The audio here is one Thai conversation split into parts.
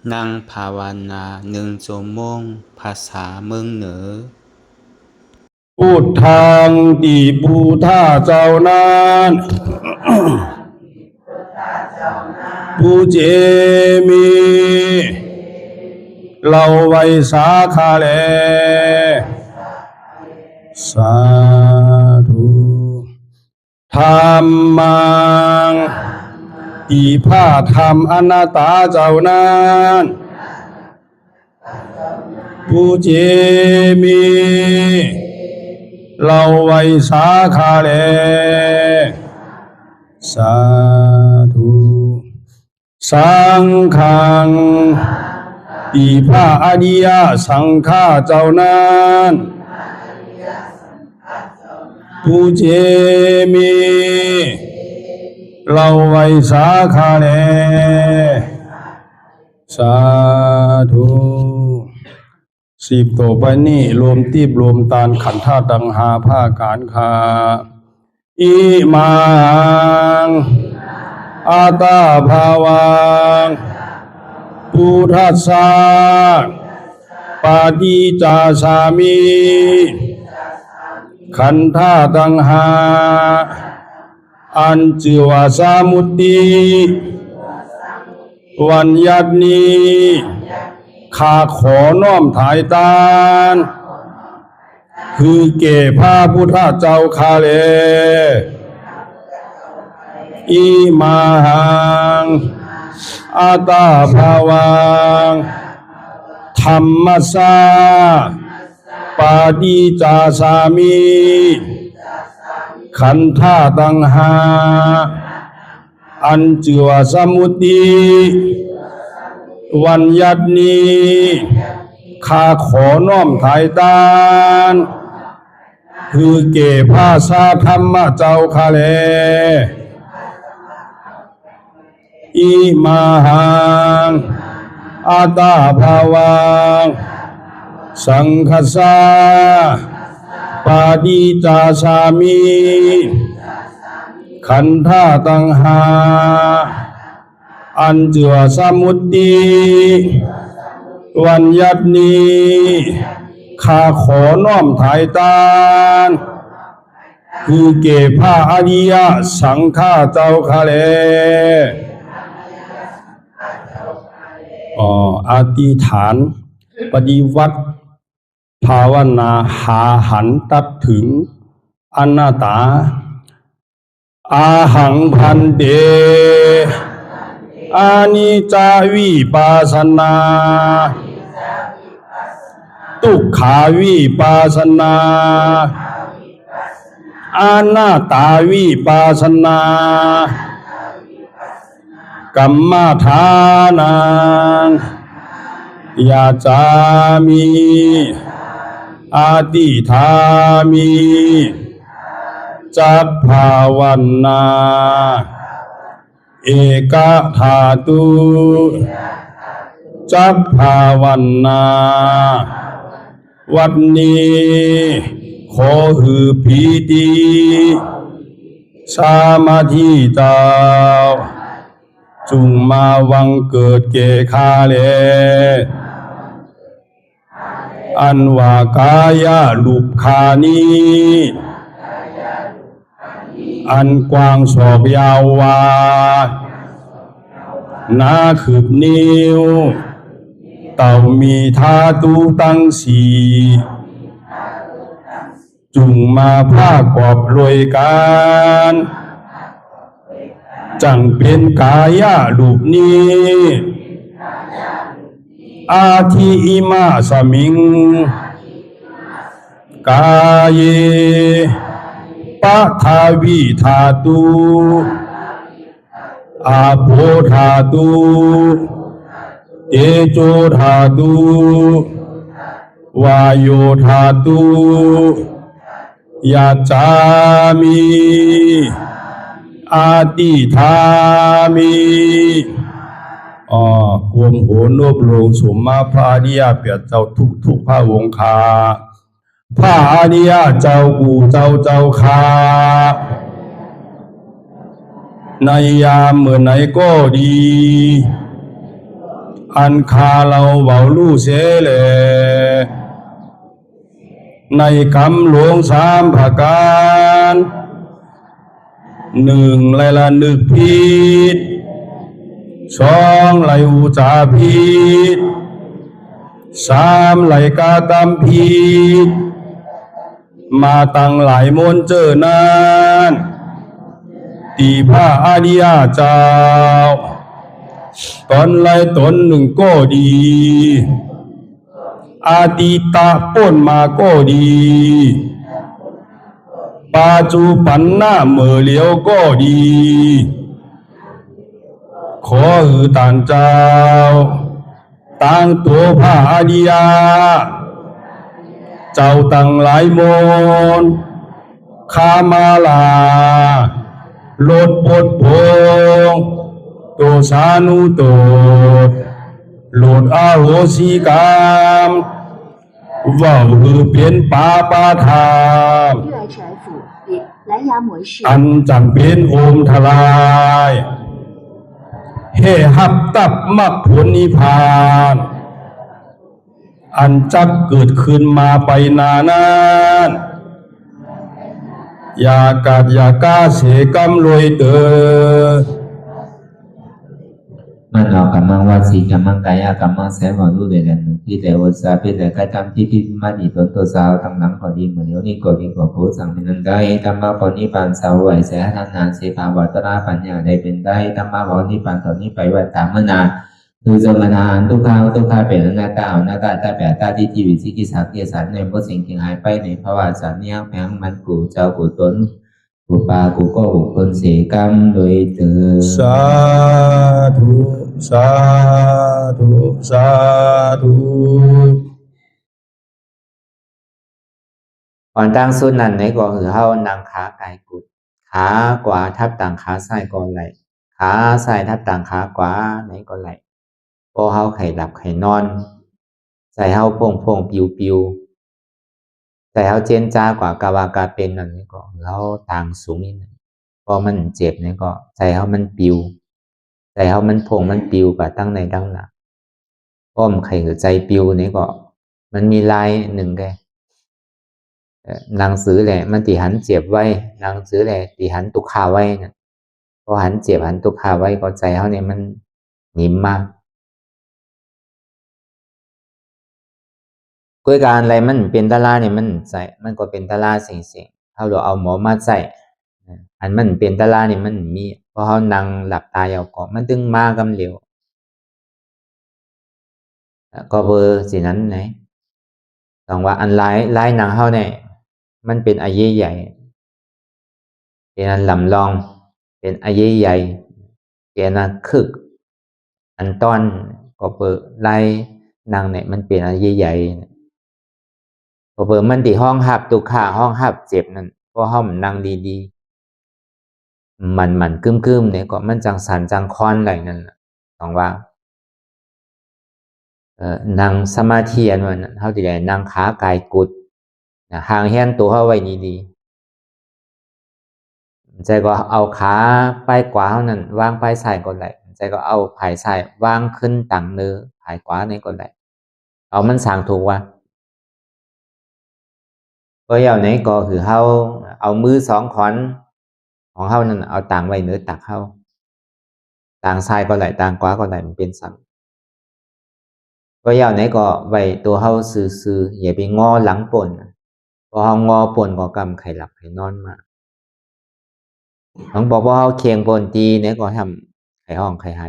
นั่งภาวนา1 ชั่วโมงภาษาเมืองเหนือพุทธังติพุทธาเจ้านั้นผู้เจมีเราไว้สาขาแลสาธุธรรมังอีพาธรรมอนัตตาเจ้านั้นผู้เจมีเราไว้สาขาแลสาธุสังฆังอีพระอริยสังฆาเจ้านั้นผู้เจมีเราไว้สาขาแลสาธุ10ต่อไปนี้รวมตีบรวมตานขันธ์ธาตุตังหาผ้าการคาอิมังอาตาภาวังพุทธัสสะปาฏิจจสามิขันธ์ธาตุตังหาอัญจิวาสามุตติวัญญัตินีข้าขอน้อมถ่ายตานคือเก่พระพุทธเจ้าข้าเลอิมาหังอาตาภาวังธรรมสสะปาฏิจจสามิขันธ์ธาตุตังหาอัญจิวาสมุตติวัญญัตินีข้าขอน้อมถ่ายตานคือเก่พระสาธรรมเจ้าข้าแลอิมาหังอาตาภาวังสังฆสสะปาฏิจจสามิขันธ์ธาตุตังหาอัญจิวาสมุตติวัญญัตินีข้าขอน้อมถ่ายตานคือเก่พระอริยสังฆาเจ้าข้าแลอธิษฐานปฏิวัติภาวนาหาหันตัดถึงอนัตตาอาหังพันเตอานิจจาวิปัสสนาทุกขาวิปัสสนาอนัตตาวิปัสสนากัมมฐานังยาจามิอาติธามิจักภาวันนาเอกธาตุจักภาวันนาวัดนี้ขอหือพีติสามาธิเจ้าจุงมาวังเกิดเกคาเลอันว่ากายาลุปคานีอันกว้างศอกยาววานาคืบนิ้วเต่ามีธาตุตั้งสีจุงมาผ้ากอบรวยการจังเป็นกายาลูปนี้อาทิอิมาสมิงกายปะทาวิธาตุอาโภธาตุเตโชธาตุวายโยธาตุยาจามิอาติธามิกวมโหนบลงสมมาพระอริยเปียเจ้าทุกพระวงคาพระอริยเจ้ากูเจ้าคา ในยามเมื่อไหนก็ดี อันคาเราเบาลู่เสแลในคำหลวงสามประการหนึ่งไลละนึกผิดสองไลอุจาผิดสามไลกาตามผิดมาตั้งหลายมนเจอนานตีพระอริยเจ้าตนไลตนหนึ่งก็ดีอาติตะป้นมาก็ดีปัจจุบันหน้าเมื่อเหลียวก็ดีขอหือต่างเจ้าตั้งตัวพระอริยเจ้าตั้งหลายมนคามาลาลดปดพงตัวสานุตัวโลดอาโหสิกรรมว่าหือเป็นปาปาทาน 热爱者府比蓝牙模式 อันจำเป็นโอมทลายเฮหับตับมักผลนิพพานอันจักเกิดขึ้นมาไปนานานอย่ากาดอย่ากาเสกรรมรวยเตอมันเอากำมังวาสีกำมังกายกำมังแสงของรูปเด่นที่แต่วสาเป็นแต่การทำที่ที่มาดีตัวตัวสาวตั้งหลังก่อนดีเหมือนเดี๋ยวนี้ก่อนดีกว่าโคสังเป็นนั้นได้ธรรมะปณิปานสาวไหวแสทานานเสภาวัตระปัญญาได้เป็นได้ธรรมะปณิปานตอนนี้ไปวันตามมนาคือสมณานทุกข้าวทุกข้าเป็นหน้าตาหน้าตาตาแบบตาที่ทีวิสิกิสักเกสันในพวกสิ่งที่หายไปในภาวะสันยังแผงมันกูเจ้ากูตนกูปากูก็บุคคลเสกรรมโดยเธอสาธุสาธุสาธุ ก่อนตั้งสุดนั้นในก่อหือเฮานางขาไก่กุดขากว่าทับต่างขาซ้ายก่อนไหลขาซ้ายทับต่างขากว่าในก่อนไหลพอเฮาไข่หลับไข่นอนใส่เฮาพงปิวใส่เฮาเจนจ้ากว่ากาวากาเป็นนั่นนี่ก็เฮาต่างสูงนิดนึงพอมันเจ็บนี่ก็ใส่เฮามันปิวใส่เฮามันมันปิวกว่าตั้งในดังหนักป้อมไข่หัวใจปิวนี่ก็มันมีลายหนึ่งแกหนังสือแหละมันตีหันเจ็บไว้หนังสือแหละตีหันตุกขาไว้เนี่ยพอหันเจ็บหันตุกขาไว้ก็ใจเขาเนี่ยมันหนิมมากกล้วยการอะไรมันเป็นตาลาเนี่ยมันใส่มันก็เป็นตาลาเสียงเขาเราเอาหมอมาใส่อันมันเป็นตาลาเนี่ยมันมีพอเขานั่งหลับตายาวก็มันตึงมากำเหลวก็เบอร์สินั้นไหนต้องว่าอันลายหนังเขาเนี่ยมันเป็นอายุใหญ่เป็นอันลำลองเป็นอายุใหญ่เป็นอันคึกอันต้อนก็เปิดไล่นางเนี่ยมันเป็นอายุใหญ่ก็เปิดมันที่ห้องหับตุกขาห้องหับเจ็บนั่นเพราะห้องนางดีๆมันกึ้มเนี่ยก็มันจังสันจังคอนอะไรนั่นต้องว่านางสมาธิอันนั้นเขาที่ไหนนางขากายกุดห่างแห้นตัวเขาไว้ดีๆใจก็เอาขาไปขวาเท่านั้นวางไปซ้ายก็ได้ใจก็เอาผายซ้ายวางขึ้นต่างเนื้อผายขวาในก็ได้เอามันสั่งถูกว่าก็อย่างไหนก็คือเขาเอามือสองขอนของเขานั่นเอาต่างไว้เนื้อตักเขาต่างซ้ายก็ได้ต่างขวาก็ได้มันเป็นสั่งก็อย่างไหนก็ไว้ตัวเขาซื่อๆอย่าไปงอหลังป่นพอเขางอป่นก็กำไข่หลับไข่นอนมาน้องบอกว่าเขาเคียงป่นตีเนี่ยก็ทำไข่ห้องไข่ไห้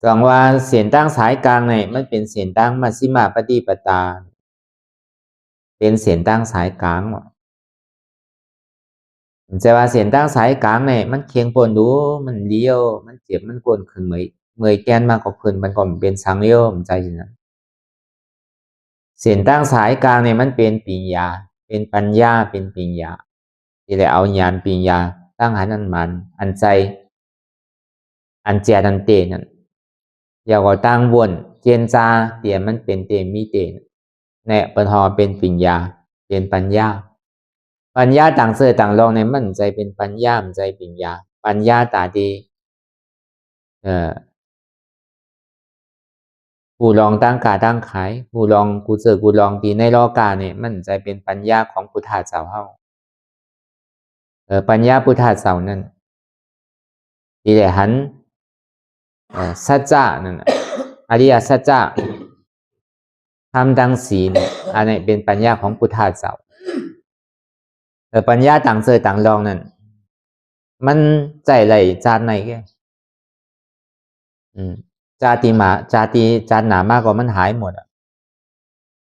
กลางว่าเสียนตั้งสายกลางเนี่ยมันเป็นเสียนตั้งมัชฌิมาปฏิปตาเป็นเสียนตั้งสายกลางแต่ว่าเสียนตั้งสายกลางเนี่ยมันเคียงป่นดูมันเลี้ยวมันเจ็บมันกวนขึ้นเมื่อยแกนมากกว่าเพิ่นมันก็เป็นสังเลี้ยวมันใจนะเสียนตั้งสายกลางเนี่ยมันเป็นปิญญาเป็นปัญญาเป็นปิญญาที่ได้เอาญาณปิญญาตั้งหันอันมันอันใจอันเจอันเตนั่นอย่าก็ตั้งวนเจนจาเตียมันเป็นเตมีเตเนี่ยปัญหาเป็นปิญญาเป็นปัญญาปัญญาต่างเสือต่างลองในมันใจเป็นปัญญามันใจปิญญาปัญญาตาดี ผู้ลองตั้งกาตั้งขายผู้ลองกูเจอกูลองตีในโลกาเนี่ยมันจะเป็นปัญญาของพุทธะเจ้าเฮาปัญญาพุทธะเจ้านั่นที่ได้หันสัจจะนั่นอริยสัจจะทำดังศีลอันนี้เป็นปัญญาของพุทธะเจ้าปัญญาต่างเจอต่างลองนั่นมันใจไหลจานไหนแกจาติหนามากกว่ามันหายหมด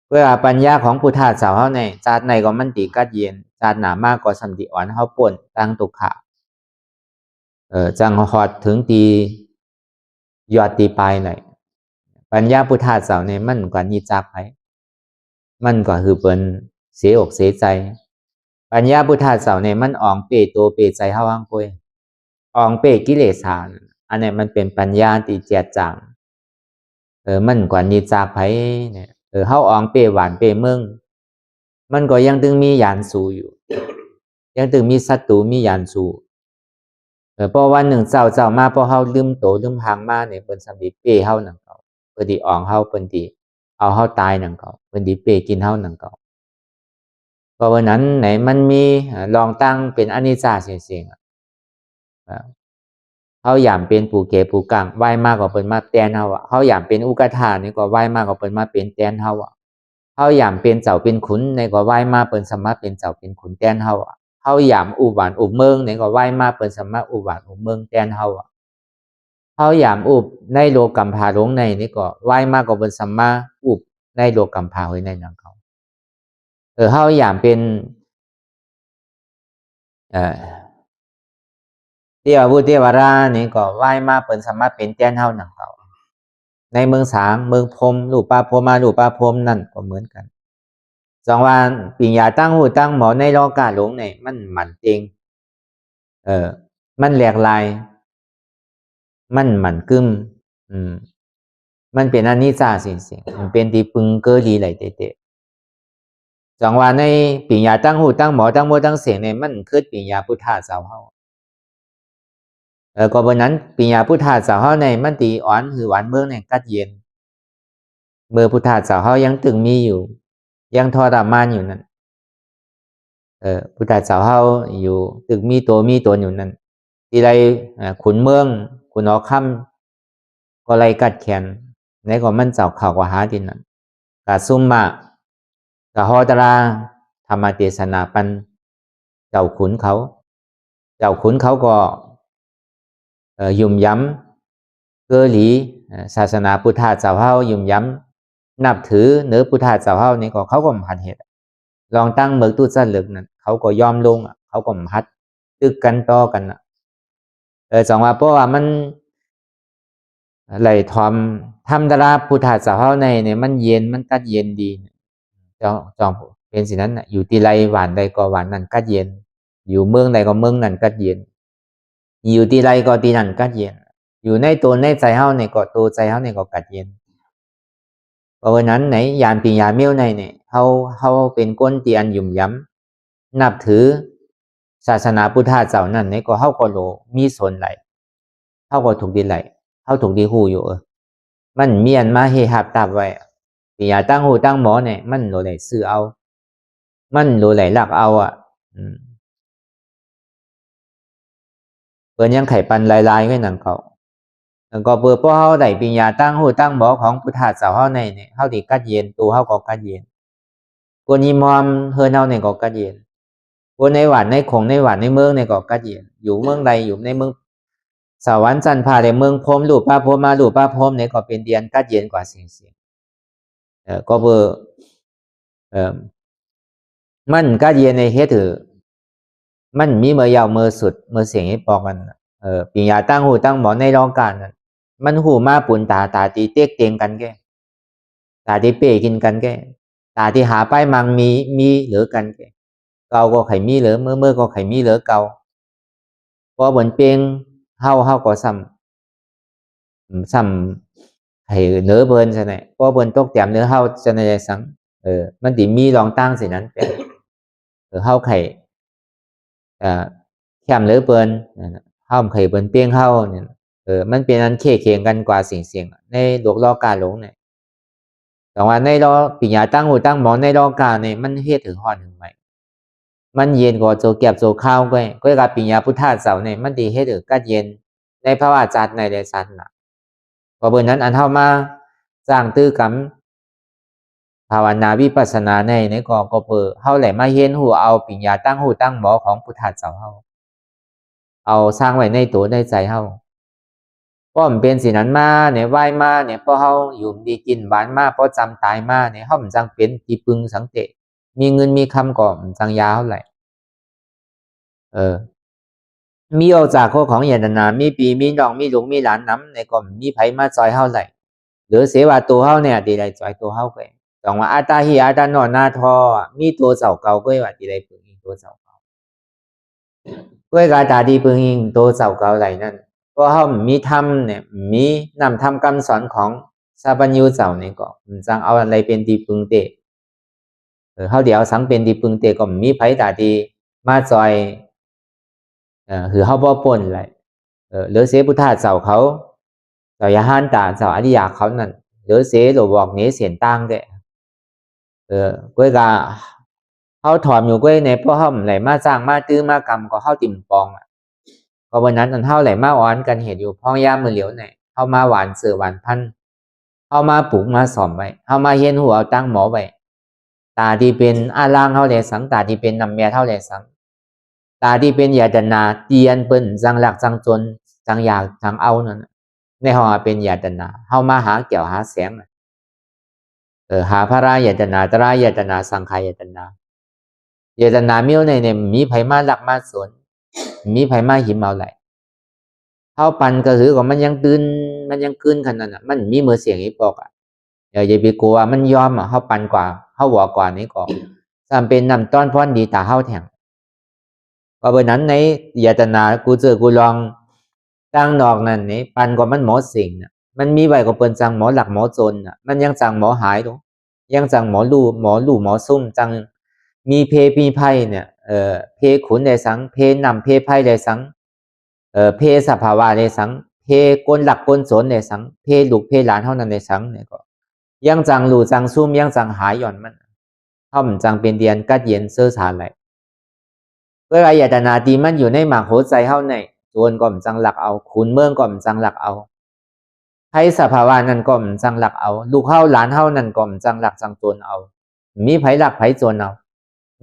เพื่อปัญญาของพุทธะเจ้าเฮาในจาดในก็มันตีกัดเย็นจาดหนามากกว่าสันติอ่อนเฮาป่นตั้งตุกขะจังหอดถึงตียอดตีปลายไหนปัญญาพุทธะเจ้าในมันกว่านิจักไปมันก็คือเป็นเสียอกเสียใจปัญญาพุทธะเจ้าในมันอ่องเปตัวเปใจเฮาฮังป่วยอ่องเปกิเลสานอันนี้มันเป็นปัญญาที่แจ่จังมันกว่านิจักไปเนี่ยเฮาอ่องเปหวานเปเมืองมันก็ยังตึงมียานสูอยู่ยังตึงมีศัตรูมียานสูเพราะวันหนึ่งเจ้ามาเพราะเฮาลืมโตลืมหางมาเนี่ยเปิ้นสำดิเป้เฮานั่นเก่าเปิ้นสิอ่องเฮาเปิ้นสิเอาเฮาตายนั่นเก่าเปิ้นสิเป้กินเฮานั่นเก่าเพราะวันนั้นไหนมันมีลองตั้งเป็นอนิจจาเสียงเฮาอยากเป็นปู่เก๋ปู่กังไหว้มากกว่าเปิ้นมาแตนเฮาเฮาอยากเป็นอุกฐานี่ก็ไหว้มากกว่าเปิ้นมาเป็นแตนเฮาเฮาอยากเป็นเจ้าเป็นขุนในก็ไหว้มาเปิ้นสามารถเป็นเจ้าเป็นขุนแตนเฮาเฮาอยากอุบหวานอุบเมืองในก็ไหว้มาเปิ้นสามารถอุบหวานอุบเมืองแตนเฮาเฮาอยากอุบในโลกัมพาหลงในนี่ก็ไหว้มากกว่าเปิ้นสามารถอุบในโลกัมพาไว้ในนั้นเขาเฮาอยากเป็นเทวบุตรเทวรานี่ก็ไหว้มาเปิ้นสามารถเป็นแตนเฮานั่นเขาในเมืองสางเมืองพรหมรูปปาพรหมารูปปาพรหมนั่นก็เหมือนกันสองวันปิญญาตั้งหูตั้งหมอในโลกาหลงเนี่ยมันหมันเต็งมันแหลกลายมันหมันกึมมันเป็นอนิจจาสิ่งมันเป็นที่พึงเกิดดีไหลเตะสองวันในปิญญาตั้งหูตั้งหมอตั้งโมตั้งเสียงเนี่ยมันคือปิญญาพุทธะเจ้าเฮาก็บนนั้นปิญญาพุทธะเจ้าเฮาในมันตีอ่อนคือหวานเมืองเนี่ยกัดเย็นเมื่อพุทธะเจ้าเฮายังตึงมีอยู่ยังทรมานอยู่นั่นพุทธะเจ้าเฮาอยู่ตึกมีตัวอยู่นั่นทีไรขุนเมืองขุนอค่ำก็ไล่กัดแขนในก็มันเจ้าข่าวกว่าหาดินนั่นกะซุ่มมากะฮอตราธรรมเทศนาปันเจ้าขุนเขาก็ยุ่มย้ำเกหลีศาสนาพุทธะเจ้าเฮายุ่มย้ำนับถือเนื้อพุทธะเจ้าเฮานี่ก็เขาก็ผัดเหตุลองตั้งเมืองตู้จันเหลึกนั่นเขาก็ยอมลงเขาก็พัดตึกกันต่อกันจังว่าเพราะว่ามันไหลทำดาราพุทธะเจ้าเฮาในเนี่ยมันเย็นมันกัดเย็นดีจองเป็นสินั้นอยู่ที่ไรหวานใดก็หวานนั่นกัดเย็นอยู่เมืองใดก็เมืองนั่นกัดเย็นอยู่ที่ไรก็ที่นั่นกัดเย็นอยู่ในตัวในใจเฮาเนี่ยก็ตัวใจเฮาเนี่ยก็กัดเย็นเพราะฉะนั้นไหนยานปิญญาเมียวในเนี่ยเฮาเป็นก้นที่อันยุ่มย้ำนับถือศาสนาพุทธะเจ้านั่นเนี่ยก็เฮาก็โลมีส่วนไหลเฮาก็ถูกดีไหลเฮาถูกดีหูอยู่มันเมียนมาเฮหับตับไว้ปิญญาตั้งหูตั้งหมอเนี่ยมันโลไหลซื้อเอามันโลไหลลักเอาเปิ้นยังไขปันลายๆไว้นั่นเขาแล้วก็เปิดเพราะเฮาได้ปิญญาตั้งหูตั้งหมอของพุทธะเจ้าเฮาในเนี่ยเฮาสิกัดเย็นตัวเฮาก็กัดเย็นกวนอีมอมเฮือนเฮาเนี่ยก็กัดเย็นกวนในหวานในคงในหวานในเมืองเนี่ยก็กัดเย็นอยู่เมืองใดอยู่ในเมืองสวรรค์จันทร์พาในเมืองพรหมรูปปาพรหมารูปปาพรหมเนี่ยก็เป็นเดียนกัดเย็นกว่าสิ่งก็เบอร์มันกัดเย็นในเฮ็ดถือมันมีเมื่อยาวเมื่อสุดเมื่อเสียงให้ปอกกันปิญญาตั้งหูตั้งหมอในโลกานั่นมันหูมาปุ่นตาตีเต็กเตียงกันแกตาที่เป้กินกันแกตาที่หาป้ายมังมีเหลือกันแกเกาก็ไข่มีเหลือเมื่อก็ไข่มีเหลือเกาเพราะบนเปียงเฮาก็ซ้ำไข่เนื้อเบิร์นใช่ไหมเพราะบนตกแต้มเนื้อเฮาจะในใจสังมันติมีรองตั้งสินั้นเป็นเฮาไข่แคมเหลือเบิร์นเฮาไข่เบิร์นเปียงเฮาเนี่ยมันเป็นอันเคียงกันกว่าสิ่งในโลกกาหลงเนี่ย แต่ว่าในรอปิญญาตั้งหูตั้งหมอในรอกาเนี่ยมันเฮ็ดถึงฮอดถึงไหมมันเย็นกว่าโจเก็บโจข้าวก็กับปิญญาพุทธาเสาเนี่ยมันดีเฮ็ดถึงกัดเย็นในภาวะจัดในเดชันน่ะเพราะเบอร์นั้นอันเฮามาสร้างตื้อกำภาวนาวิปัสสนาในก็เปิดเฮาแหละมาเห็นหูเอาปิญญาตั้งหูตั้งหมอของพุทธาเสาเฮาเอาสร้างไว้ในตัวในใจเฮาเพราะมันเป็นสิ่งนั้นมาเนี่ยไหวมาเนี่ยเพราะเฮาอยู่ดีกินหวานมาเพราะจำตายมาเนี่ยเฮามันจังเป็นที่พึงสังเกตมีเงินมีคำก็มันจังยาวเท่าไหร่มีออกจากข้อของยาดนามีปีมีน้องมีลุงมีหลานน้ำในก็มีไผมาจอยเฮาไหร่หรือเสว่าตัวเฮาเนี่ยดีได้จอยตัวเฮาไปต้องว่าอาตาหิอาตานอนาทอมีตัวเจ้าเก่าก็ว่าดีได้พึงอิงตัวเจ้าเก่าก็กาตาดีพึงอิงตัวเจ้าเก่าไหร่นั่นเพราะเฮามีธรรมเนี่ยมีนำธรรมคำสอนของซาบัญญูเจ้านี่ก็มันจังเอาอะไรเป็นที่พึงเตเฮาเดี๋ยวสังเป็นที่พึงเตก็มีไผตาดีมาจอยคือเฮาบ่ป่นไหลหรือเสพุทธาเจ้าเขาเจ้ายาหานตาเจ้าอริยาเขานั่นหรือเสหลบอกนี้เสียนตั้งเด้ก้อยกาเฮาถอมอยู่ก้อยในเพราะเฮาไหลมาสร้างมาตื้อมากรรมก็เฮาติ่มปองก็วันนั้นอันเฮาไหลมาอ่อนกันเห็นอยู่พ้องยามมือเหลียวไหนเฮามาหวานเสือหวานพันเฮามาปลูกมาสอมไว้เฮามาเฮ็ดหัวเอาตั้งหมอไว้ตาที่เป็นอาลางเฮาแลสังตาที่เป็นนำแม่เฮาแลสังตาที่เป็นยาดนาเตียนเปิ้นจังหลักจังจนจังอยากจังเอานั่นในเฮาเป็นยาดนาเฮามาหาเกี่ยวหาแสงหาพระรายตนาตรายตนาสังขายตนาเยตนามีในมีไผมาหลักมาสวนมีไผมาหิมเอาไหลเฮาปันก็คือก็มันยังตื่นมันยังคืนขนาดนั้นมันมีมือเสียงอีปอกอย่าไปกลัวมันยอมเฮาปันกว่าเฮาหัวกว่านี้ก็จำเป็นนำต้อนพ้อนดีตาเฮาแทงก็เบอร์นั้นในเยตนากูเจอกูลองตั้งนอกนั่นนี่ปันกว่ามันหมอสิ่งมันมีไว้ก็เปิ้นจังหมอหลักหมอจนมันยังจังหมอหายตรงยังจังหมอลู่หมอซุ่มจังมีเพมีไพ่เนี่ยเพขุนได้สังเพนำเพไพ่ได้สังเพสภาวะได้สังเพกลหลักกลสนได้สังเพลูกเพหลานเท่านั้นได้สังเนี่ยก็ยังจังลู่จังซุ่มยังจังหายหย่อนมันเท่ามันจังเป็นเดียนกัดเย็นเสื้อสาไหลเวลาอยาตนาตีมันอยู่ในหมากโหใจเท่าไหนโจรก็มันจังหลักเอาขุนเมืองก็มันจังหลักเอาให้สภาวะนั้นก็มันจังหลักเอาลูกเฮาหลานเฮานั่นก็มันจังหลักจังโจรเอามีไผหลักไผโจรเอา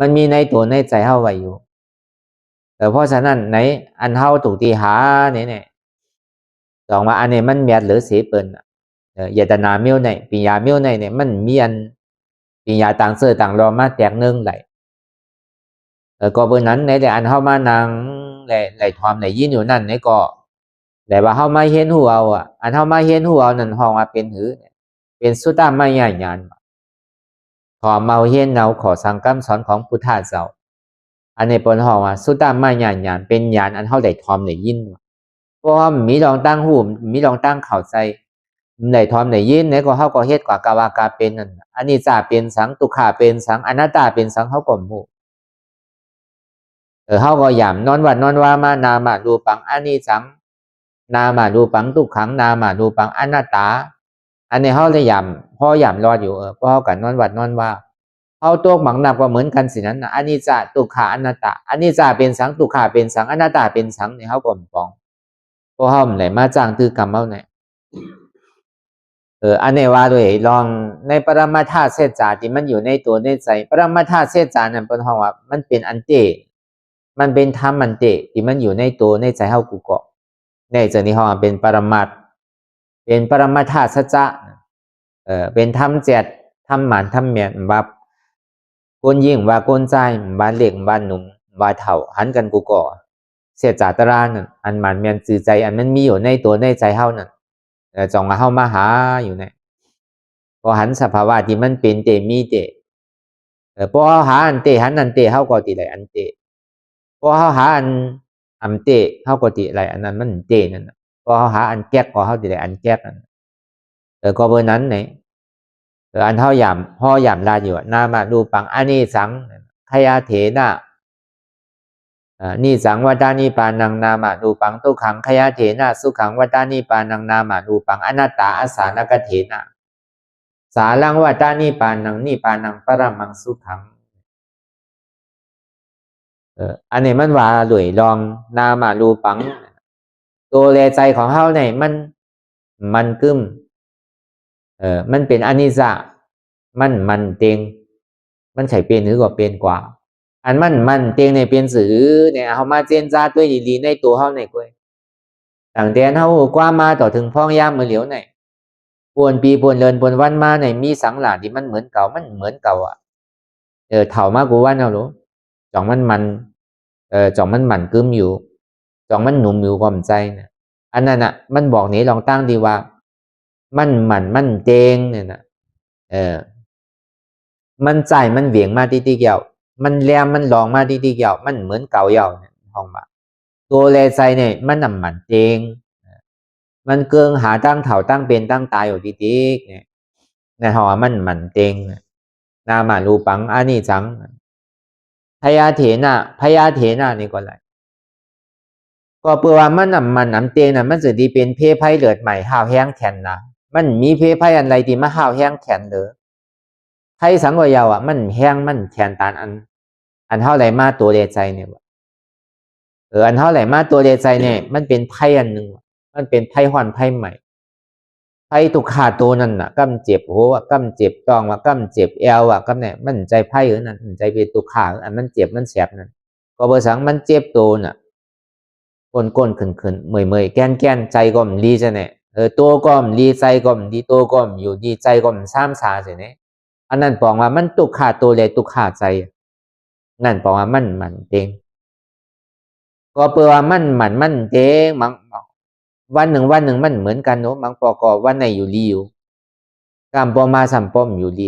มันมีในตัวในใจเฮาไว้อยู่เพราะฉะนั้นในอันเฮาถูกตีหาเนี่ยสองว่าอันนี้มันเมียดหรือเสียเปิ้นเยตนาเมียวในปิญญาเมียวในเนี่ยมันมีอันปิญญาต่างเสื้อต่างรอมาแตกนึงไหลก็เบอร์นั้นในแต่อันเฮามานางไหลความไหลยินอยู่นั่นในก็แต่ว่าเฮามาเห็นหัวเอาอันเฮามาเห็นหัวเอานั่นห้องว่าเป็นหือเป็นสุตตามายญาณขอเมาเห็นเนาขอสังคำสอนของพุทธาเจ้าอันนี้เป็นห้องว่าสุตตามายญาณเป็นญาณอันเฮาได้ทอมได้ยินเพราะว่ามีลองตั้งหูมีลองตั้งเข้าใจได้ทอมได้ยินเนี่ยก็เฮาก็เฮ็ดกว่ากาวากาเป็นนั่นอันนี้จะเป็นสังทุกขาเป็นสังอนัตตาเป็นสังเฮาก็ฮู้เฮาก็ย่ำนอนวัดนอนว่ามานามารูปังอนิจจังนามารูปังทุกขังนามารูปังอนัตตาอันนี้เฮาเลยย่ำพอย่ำรอดอยู่เพราะเฮากันนอนวัดนอนว่าเฮาตัวหมังนับก็เหมือนกันสินั้นอนิจจทุกขาอนัตตาอนิจจเป็นสังทุกขาเป็นสังอนัตตาเป็นสังนี่เฮาก็ฟ้องเพราะเฮาไหนมาจ้างตื้อกรรมเฮาไหนอันนี้ว่าด้วยลองในปรมาธาตุเศษจาที่มันอยู่ในตัวในใจปรมาธาตุเศษจานั้นเพิ่นเฮาว่ามันเป็นอันเตมันเป็นธรรมอันเตที่มันอยู่ในตัวในใจเฮากูก็ในใจนี้เฮาเป็นปรมัตถ์เป็นปรมาธาตุสัจจะเป็นธรรมเจ็ดธรรมหมานธรรมแม่นว่าคนยิ่งว่าคนใจว่าเล็กว่าหนุ่มว่าเฒ่าหันกันกูก็เสียจาตรานั่นอันหมานแม่นจือใจอันมันมีอยู่ในตัวในใจเฮานั่นจองเฮามาหาอยู่เนี่ยพอหันสภาวะที่มันเป็นเตมีเตพอเฮาหาอันเตหันอันเตเฮาก็ติได้อันเตพอเฮาหาอันเตเฮาก็ติได้อันนั้นมันเตนั่นพอเฮาหาอันแก๊กก็เฮาติได้อันแก๊กนั่นก็เบอร์นั้นเนี่ยอันเฮาย่ำพ่อย่ำลาอยู่นามารูปังอนิสังขยาเถนะนิสังวัฏานิปานังนามารูปังทุกขังขยาเถนะสุขังวัฏานิปานังนามารูปังอนัตตาอสานกเถนะ สารังวัตตานิปานังนิปานังปรมังสุขังอันนี้มันว่าหลุยลองนามารูปังตัวแลใจของเฮาเนี่ยมันกึมมันเป็นอนิจจามันเต็งมันใช่เป็นหรือก็เป็นกว่าอันมันเต็งในเป็นสื่อเนี่ยเฮามาเจนจ้าด้วยดีๆในตัวเฮาในกวยต่างแดนเฮากว่ามาต่อถึงพ้องยามมือเหลียวไหนปวนปีปวนเลินปวนวันมาในมีสังหลาที่มันเหมือนเก่าอ่ะเถ่ามากูว่าเนาะรู้จ่องมันจ่องมันหมั่นกึมอยู่จ่องมันหนุ่มอยู่ความใจเนี่ยอันนั้นน่ะมันบอกนี้ลองตั้งดีว่ามันเจงเนี่ยนะมันใจมันเหวี่ยงมาที่เกี่ยวมันแรมมันลองมาที่เกี่ยวมันเหมือนเก่าเย่าเนี่ยห้องมาตัวแลใจเนี่ยมันนำมันเจงมันเกิงหาตั้งเถ่าตั้งเป็นตั้งตายอยู่ที่เนี่ยในห้องมันเจงนามารูปังอันนี้จังพยาเถนะนี่ก็ไรก็เปว่ามันนำเตงน่ะมันจะดีเป็นเพไพ่เลือดใหม่ห้าวแห้งแข็งนะมันมีเพไพ่อันไรที่มาห้าวแห้งแข็งเด้อไพ่สังวยาวอ่ะมันแห้งมันแข็งตานอันเท่าไรมาตัวเดใจเนี่ยอันเท่าไรมาตัวเดใจเนี่ยมันเป็นไพ่อันหนึ่งมันเป็นไพ่หอนไพ่ใหม่ไพ่ตุขาตัวนั่นน่ะกำเจ็บหัวกำเจ็บตองว่ากำเจ็บแอวว่ากำเนี่ยมันใจไพ่นั่นใจเป็นตุขาอันมันเจ็บมันแสบนั่นก็เบอร์สังมันเจ็บตัวน่ะก้นขึ้นเมื่อยแก้นใจก็มันรีจะเนี่ยตัวก็มันรีใจก็มันดีตัวก็มันอยู่ดีใจก็มันซ้ำซาเสียเนี่ยอันนั้นบอกว่ามันตุขาตัวเลยตุขาใจนั่นบอกว่ามันเต็งก็เปว่ามันเต็งบางวันหนึ่งมันเหมือนกันเนาะบางปอกวันไหนอยู่รีอยู่กามปอมาสัมปอมอยู่รี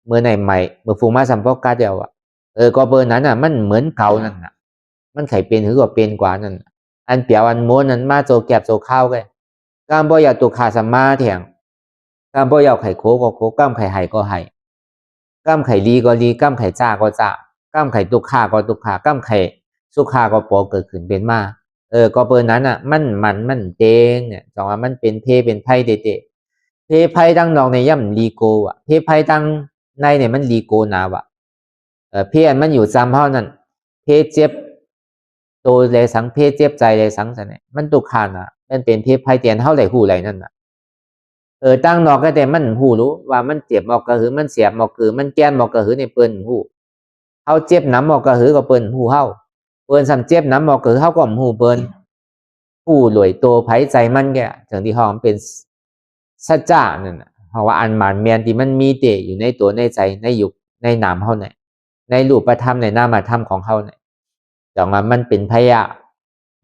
เมื่อไหนใหม่เมื่อฟูมาสัมปอกาเดียวก็เบอร์นั้นอ่ะมันเหมือนเก่านั่นน่ะมันไข่เป็นหรือก็เป็นกว่านั่นอันเปียวอันม้วนนั้นมาโจแก็บโจข้าวกันกามบ่อยากตุขาสัมมาเถียงกามบ่อยากไข่โคก็โคกามไข่ไห่ก็ไห่กามไข่ลีก็ลีกามไข่จ้าก็จ้ากามไข่ตุขาก็ตุขากามไข่สุขาก็ปอเกิดขึ้นเป็นมาก็เบอร์นั้นอ่ะมันเจงเนี่ยจังว่ามันเป็นเพเป็นไพ่เตะเพไพ่ดังนองในย่ำลีโกอ่ะเพไพ่ดังในเนี่ยมันลีโกนาวะเพอันมันอยู่จำเท่านั้นเพเจ็บตัวเลยสังเพศเจ็บใจเลยสังสันเนี่ยมันตุกขาน่ะมันเป็นเพศไพ่เตียนเท่าไหร่หูไหลนั่นน่ะตั้งนอกก็แต่มันหูรู้ว่ามันเจ็บหมอกกระหือมันเสียบหมอกกระหือมันแก้นหมอกกระหือในเปิ้นหูเขาเจ็บน้ำหมอกกระหือก็เปิ้นหูเฮาเปิ้นสัมเจ็บน้ำหมอกกระหือเฮาก็หูเปิ้นหูหลวยตัวไผ่ใจมันแกถึงที่ห้องเป็นสัจจะนั่นน่ะเพราะว่าอันหมานเมียนที่มันมีเตอยู่ในตัวในใจในยุคในนามเฮาเนี่ยในรูปธรรมในนามธรรมของเฮาเนี่ยจังว่ามันเป็นพยะ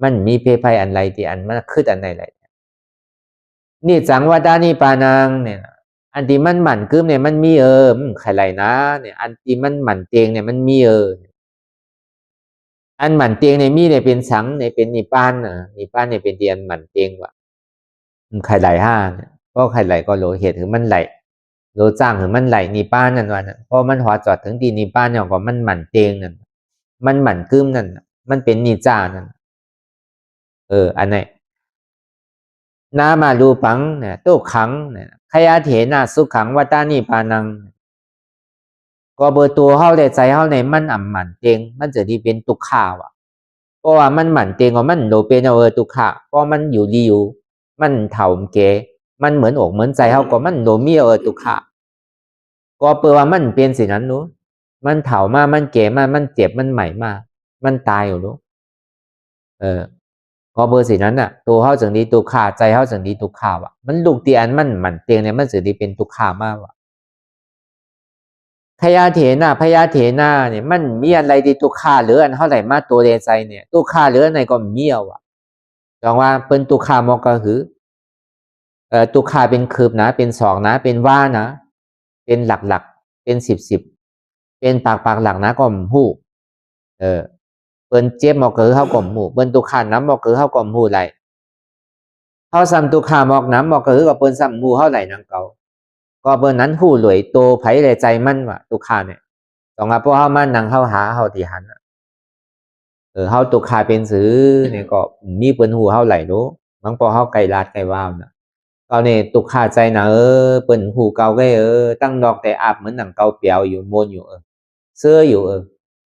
มันมีเพไพอันไรที่อันมันคืออันไหนไรนี่จังว่าด้านนี้ปานังเนี่ยอันที่มันหมั่นกึมเนี่ยมันมีไข่ไรนะเนี่ยอันที่มันหมั่นเตียงเนี่ยมันมีอันหมั่นเตียงเนี่ยมีเนี่ยเป็นสังเนี่ยเป็นนิพานนิพานเนี่ยเป็นเตียนหมั่นเตียงว่ะไข่ไหลห้าเนี่ยก็ไข่ไหลก็โลเหตุถึงมันไหลโลจ้างถึงมันไหลนิพานนั่นวันเพราะมันหัวจอดถึงตีนิพานเนี่ยก็มันหมั่นเตียงนั่นมันหมั่นกึมนั่นมันเป็นนิจานั่นอันไหนนามารูปังเนี่ยตุขังเนี่ยขยาเถนะสุขังวัตานิปานังก็เบอร์ตัวเฮาได้ใจเฮาในมันอ่ำหมันเตงมันจะดีเป็นตุกขาว่ะเพราะว่ามันหมันเตงว่ามันโดเป็นตุกขาเพราะมันอยู่ดีอยู่มันเถ่าเกมันเหมือนอกเหมือนใจเฮาก็มันโดมีตุกขาก็เปว่ามันเป็นสิ่งนั้นนู้มันเถ่ามามันเก๋มามันเจ็บมันใหม่มามันตายอยู่นู้ก็เบอร์สิ่งนั้นน่ะตัวเฮาจึงดีตุกขาใจเฮาจึงดีตุกขาว่ะมันลูกเตียนมันหมันเตงเนี่ยมันจะดีเป็นตุกขามากว่ะพยาเถนะเนี่ยมันมีอะไรที่ตุขาหรืออันเท่าไหร่มาตัวเดใจเนี่ยตุขาหรืออันไหนก็เมียวอ่ะจังว่าเป็นตุขามอกระหือตุขาเป็นคืบนะเป็นสองนะเป็นว่านะเป็นหลักเป็นสิบเป็นปากหลักนะก็หูเปิ้นเจ็บหมอกกระหือเฮาก็หูเปิ้นตุขาน้ำหมอกกระหือเฮาก็หูไหลเฮาซ้ำตุขาหมอกน้ำหมอกกระหือก็เปิ้นซ้ำหูเฮาไหลนังเก่าก็เบอร์นั้นหูหลวยโตไผเลยใจมั่นว่ะตุขาเนี่ยต้องว่าพวกเฮามันนั่งเฮาหาเฮาที่หันเฮาตุขาเป็นซื้อเนี่ยก็มีเปิ้นหูเฮาไหลโดบางพอเฮาไกลลาดไกลว่าวน่ะ ก็เนี่ยตุกขาใจนะเปิ่นหูเกาก็ตั้งดอกแต่อาบเหมือนหนังเกาเปียวอยู่มนอยู่เสื้ออยู่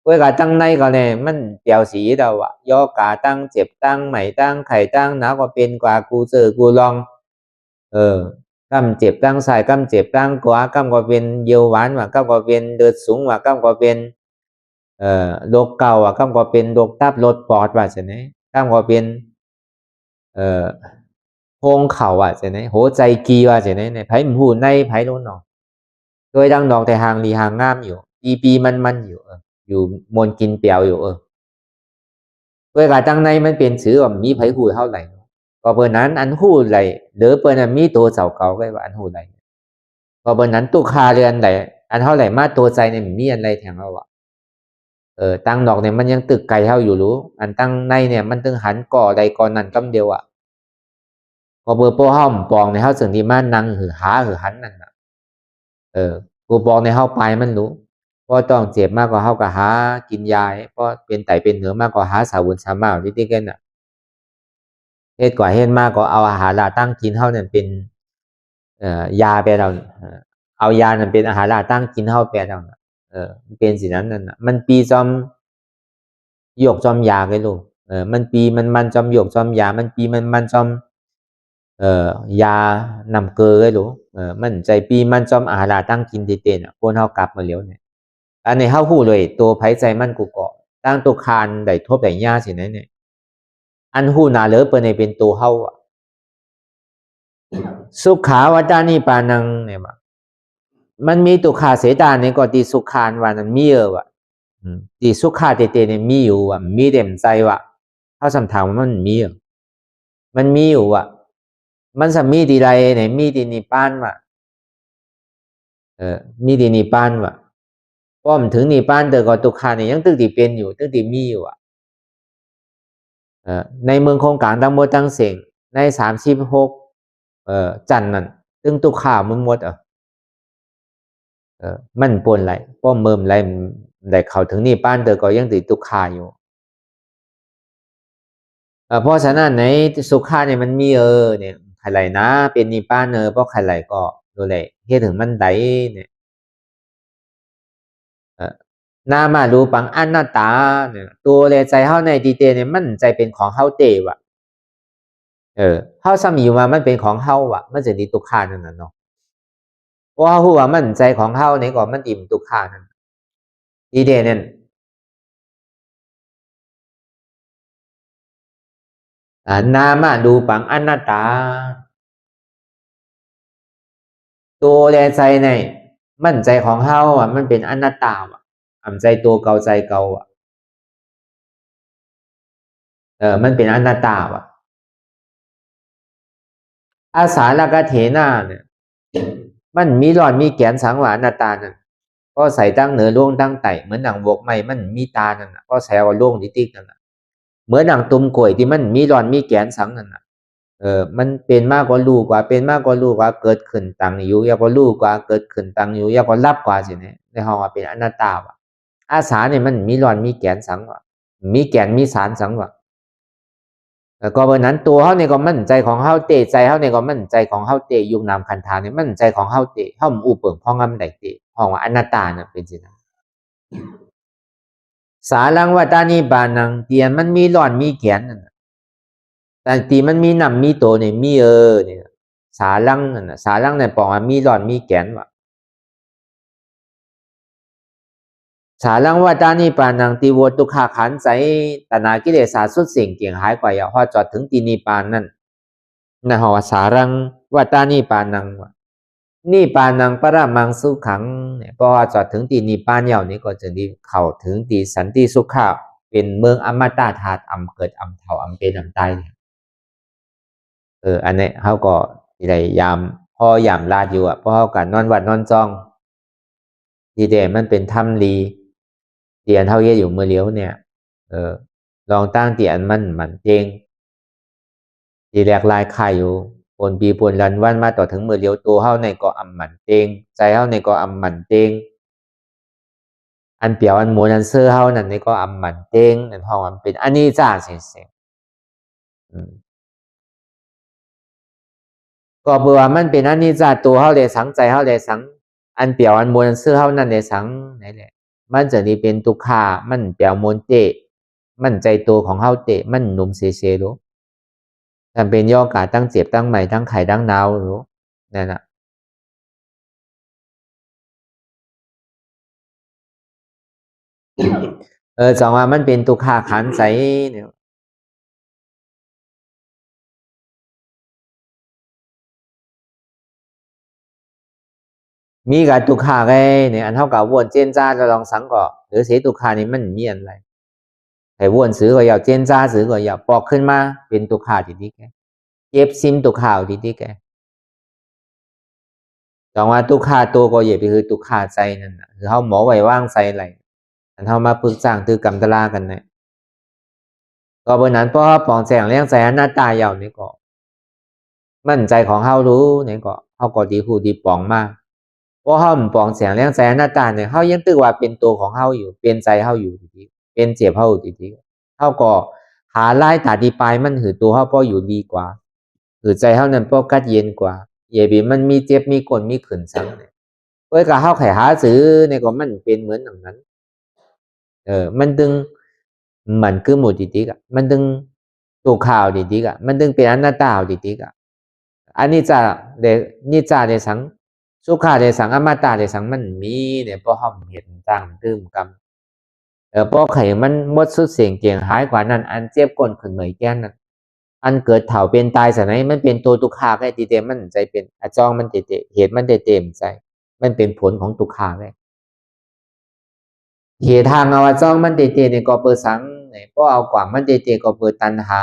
เว้ยกาตั้งในก็เนี่ยมันเปียวสีเราอะย่อกาตั้งเจ็บตั้งใหม่ตั้งไข่ตั้งหนาวก็เป็นกว่ากูเจอกูลองกำเจ็บตั้งใส่กำเจ็บตั้งกว่ากำก็เป็นเยียวหวานว่ากำก็เป็นเดือดสูงว่ากำก็เป็นโรคเก่าว่ากำก็เป็นโรคตับโรคปอดว่าใช่ไหมกำก็เป็นโพงเข่าว่าใช่ไหมหัวใจกีว่าใช่ไหมเนี่ยไผ่หูในไผ่รู้เนาะโดยดังดอกแต่หางลีหางงามอยู่ปีมันอยู่อยู่มนกินเปียวอยู่เวลาตั้งในมันเป็นชื่อว่ามีไผ่หูเท่าไหร่ก็เบอร์นั้นอันหูไหลหรือเบอร์นั้นมีตัวเสาเก่าก็ว่าอันหูไหลก็เบอร์นั้นตุกคาเรือนไหลอันเท่าไหร่มาตัวใจเนี่ยมีอะไรแทงเราอะตั้งดอกเนี่ยมันยังตึกไก่เท่าอยู่รู้อันตั้งในเนี่ยมันตึงหันก่อใดก่อนนั้นกำเดียวอะพอเบอร์โป้ห้อมปองในเท่าสิ่งที่มันนั่งหือหาหือหันนั่นอะกูบอกในเท่าปลายมันรู้เพราะต้องเจ็บมากกว่าเท่ากับหากินยาเพราะเป็นไตเป็นเนื้อมากกว่าหาสาวุนสามาที่ที่กันอะเฮ็ดกว่าเฮ็ดมากกว่าเอาอาหารลาตั้งกินเท่านั้นเป็นยาไปเราเอายานั้นเป็นอาหารลาตั้งกินเท่าไปเราเป็นสิ่งนั้นนั่นมันปีจอมหยกจอมยาไงลูกมันปีมันจอมหยกจอมยามันปีมันจอมยานำเกลือไงลูกมันใจปีมันจอมอาหารลาตั้งกินที่เต้นพวกเฮากลับมาแล้วเนี่ยอันนี้เฮาฮู้เลยตัวไผใจมันกูเกาะตั้งตัวคานได้ทบได้ยาสินั้นเนี่ยอันฮู้นาเลอเปิ้นให้เป็นตัวเฮาสุขาวตานิปานังเนี่ยมันมีตุขาเสดาเนี่ยก็ตีสุขานว่านั้นมีว่ะตีสุขาเตเตเนี่ยมีอยู่ว่ะมีเต็มใจว่ะถ้าสำถามว่ามันมีมันมีอยู่ว่ะมันสมีดีไรเนี่ยมีดีนิพานว่ะมีดีนิพานว่ะป้อมถึงนิพานเตอก็ตุขาเนี่ยยังตึกตีเป็นอยู่ตึกตีมีอยู่อ่ะในเมืองโครงการตั้งหมดตั้งเสียงใน36จันนั่นตึงตุขามันหมดมันปนไรป้อมเมิมไรได้เข้าถึงนี่ป้านเตอก็ยังติดตุกขาอยู่เพราะฉะนั้นในสุขาเนี่ยมันมีเนี่ยใครไหลนะเป็นนี่ป้านเพราะใครไหลก็ดูแลเฮ็ดถึงมันได้เนี่ยนามารูปังอนัตตาเนี่ยตัวแลใจเฮาในดีเตเนี่ยมันใจเป็นของเฮาเตว่ะเฮาซ้ำอยู่มามันเป็นของเฮาว่ะมันจะดีตุกขานั่นน่ะเนาะเพราะเฮาฮู้ว่ามันใจของเฮาเนี่ยก็มันอิ่มตุกขานั่นดีเดนั่นนามาดูปังอนัตตาตัวแลใจในมั่นใจของเฮามันเป็นอนัตตาใจตัวเก่าใจเก่ามันเป็นอนัตตาอาสาลกเถนาเนี่ยมันมีหลอดมีแกนสังวาอนัตตานั่นก็ใส่ตั้งเหนือล่วงตั้งไต่เหมือนหนังบวกใหม่มันมีตานั่นก็แซวล่วงติ๊กนั่นเหมือนหนังตุ่มกล้วยที่มันมีหลอดมีแกนสังนั่นมันเป็นมากกว่าลูกกว่าเป็นมากกว่าลูกกว่าเกิดขึ้นตังอยู่ยากกว่าลูกกว่าเกิดขึ้นตังอยู่ยากกว่ารับกว่าสิเนี่ยในห้องว่าเป็นอนัตตาอาสาเนี่ยมันมีหลอนมีแกนสังมีแกนมีสารสังแล้วก็เพราะนั้นตัวเขาเนี่ยก็มั่นใจของเขาเตะใจเขาเนี่ยก็มั่นใจของเขาเตะยุงนามคันธาเนี่ยมั่นใจของเขาเตะเขาอูเปิงพ่องำใดเตะห้องว่าอนัตตาเนี่ยเป็นสินะสารังวัตานิบานังเตียนมันมีหลอนมีแกนนั่นแต่ตีมันมีนำมีโตเนี่ยมีเนี่ยสารังนั่นสารังเนี่ยบอกว่ามีหลอนมีแกนว่ะสารังวัตานิปานังตีวัตุขาขันใจตนากิเลสาสุดสิ่งเกี่ยงหายกว่าอย่าพอจอดถึงตีนิปานนั่นนะฮะสารังวัตานิปานังนี่ปานังปรามังสุขังเนี่ยเพราะว่าจอดถึงตีนิปานเยาวนี้ก็จะดีเข้าถึงตีสันติสุขะเป็นเมืองอมตะธาตุอำเกิดอำเถาอำเป็นอำตายเนี่ยอันนี้เขาก็ได้ยามพ่อยามลาดอยู่เพราะเขากันนอนวัดนอนจองดีเดมันเป็นถ้ำลีเตียนเท่าเยอยู่เมื่อเลี้ยวเนี่ยลองตั้งเตียนมันเจงทีแรกลายไข่อยู่ปนปีปนรันวันมาต่อถึงเมื่อเลี้ยวตัวเฮาในก็อำมันเจงใจเฮาในก็อำมันเจงอันเปียวอันหมูอันเสื้อเฮานั่นในก็อำมันเจงนั่นห้องมันเป็นอันนี้จ้าเสียง ก็เบื่อมันเป็นอนิจจาตัวเฮาได้สังใจเฮาได้สังอันเปรียวอันมวลอันซื่อเฮานั่นได้สังนั่นแหละมันจะนี่เป็นทุกขามันเปรียวมวลเตะมันใจตัวของเฮาเตะมันหนุ่มเซเซรู้จำเป็นย่อกาตั้งเจ็บตั้งใหม่ตั้งไข่ตั้งนาวรู้นั่นน่ะจังว่ามันเป็นทุกขาขันใสเนี่ยมีกับทุกขาไงเนี่ยอันเท่ากับวนเจนจ้าเราลองสังก่อหรือเสียทุกขานี่มันมีอะไรไอ้วนซื้อก็อยากเจนจ้าซื้อก็อยากปอกขึ้นมาเป็นทุกขาทีนี้แกเย็บซิมทุกขาทีนี้แกจังว่าทุกขาตัวก็เย็บไปคือทุกขาใจนั่นนะคือเขาหมอไว้ว่างใจอะไรอันเท่ามาปรึกษาตือกำตลากันเนี่ยก็บนนั้นเพราะปองแสงเลี้ยงใจหน้าตาเยาวนี่ก็มั่นใจของเขารู้เนี่ยก็เขาก็ดีผู้ดีปองมากเพราะเขาปองแสงเลี้ยงใจหน้าตาเนี่ยเขายังตึกว่าเป็นตัวของเขาอยู่เป็นใจเขาอยู่ดีๆเป็นเจ็บเขาดีๆเขาก็หาไล่ตาดีปลายมันหือตัวเขาพออยู่ดีกว่าหือใจเขานั้นพอกัดเย็นกว่าเย่บีมันมีเจ็บมีกลมีขืนซ้ำเนี่ยเว้ยกับเขาไขหาซื้อเนี่ยก็มันเป็นเหมือนอย่างนั้นมันดึงมันคือหมดดีๆอ่ะมันดึงตัวข่าวดีๆอ่ะมันดึงเป็นอนัตตาดีๆอ่ะอันนี้จะเดนี่จะเดสังสุขาเดสังอมตะเดสังมันมีเนี่ยเพราะเขาเห็นตั้งตื้มกำเพราะไข่มันหมดสุดเสียงเกียงหายกว่านั้นอันเจ็บก้นขึ้นเหมยแก้นนั้นอันเกิดเถ่าเป็นตายสมัยมันเป็นตัวตุกขาไอ้ตีเตมันใจเป็นอจองมันเตะเหตุมันเต็มใจมันเป็นผลของตุกขาเลยเหตุทางเอาจองมันเตะเนี่ยก็เปิดสังเนี่ยเพราะเอากว่ามันเตะก็เปิดตันหา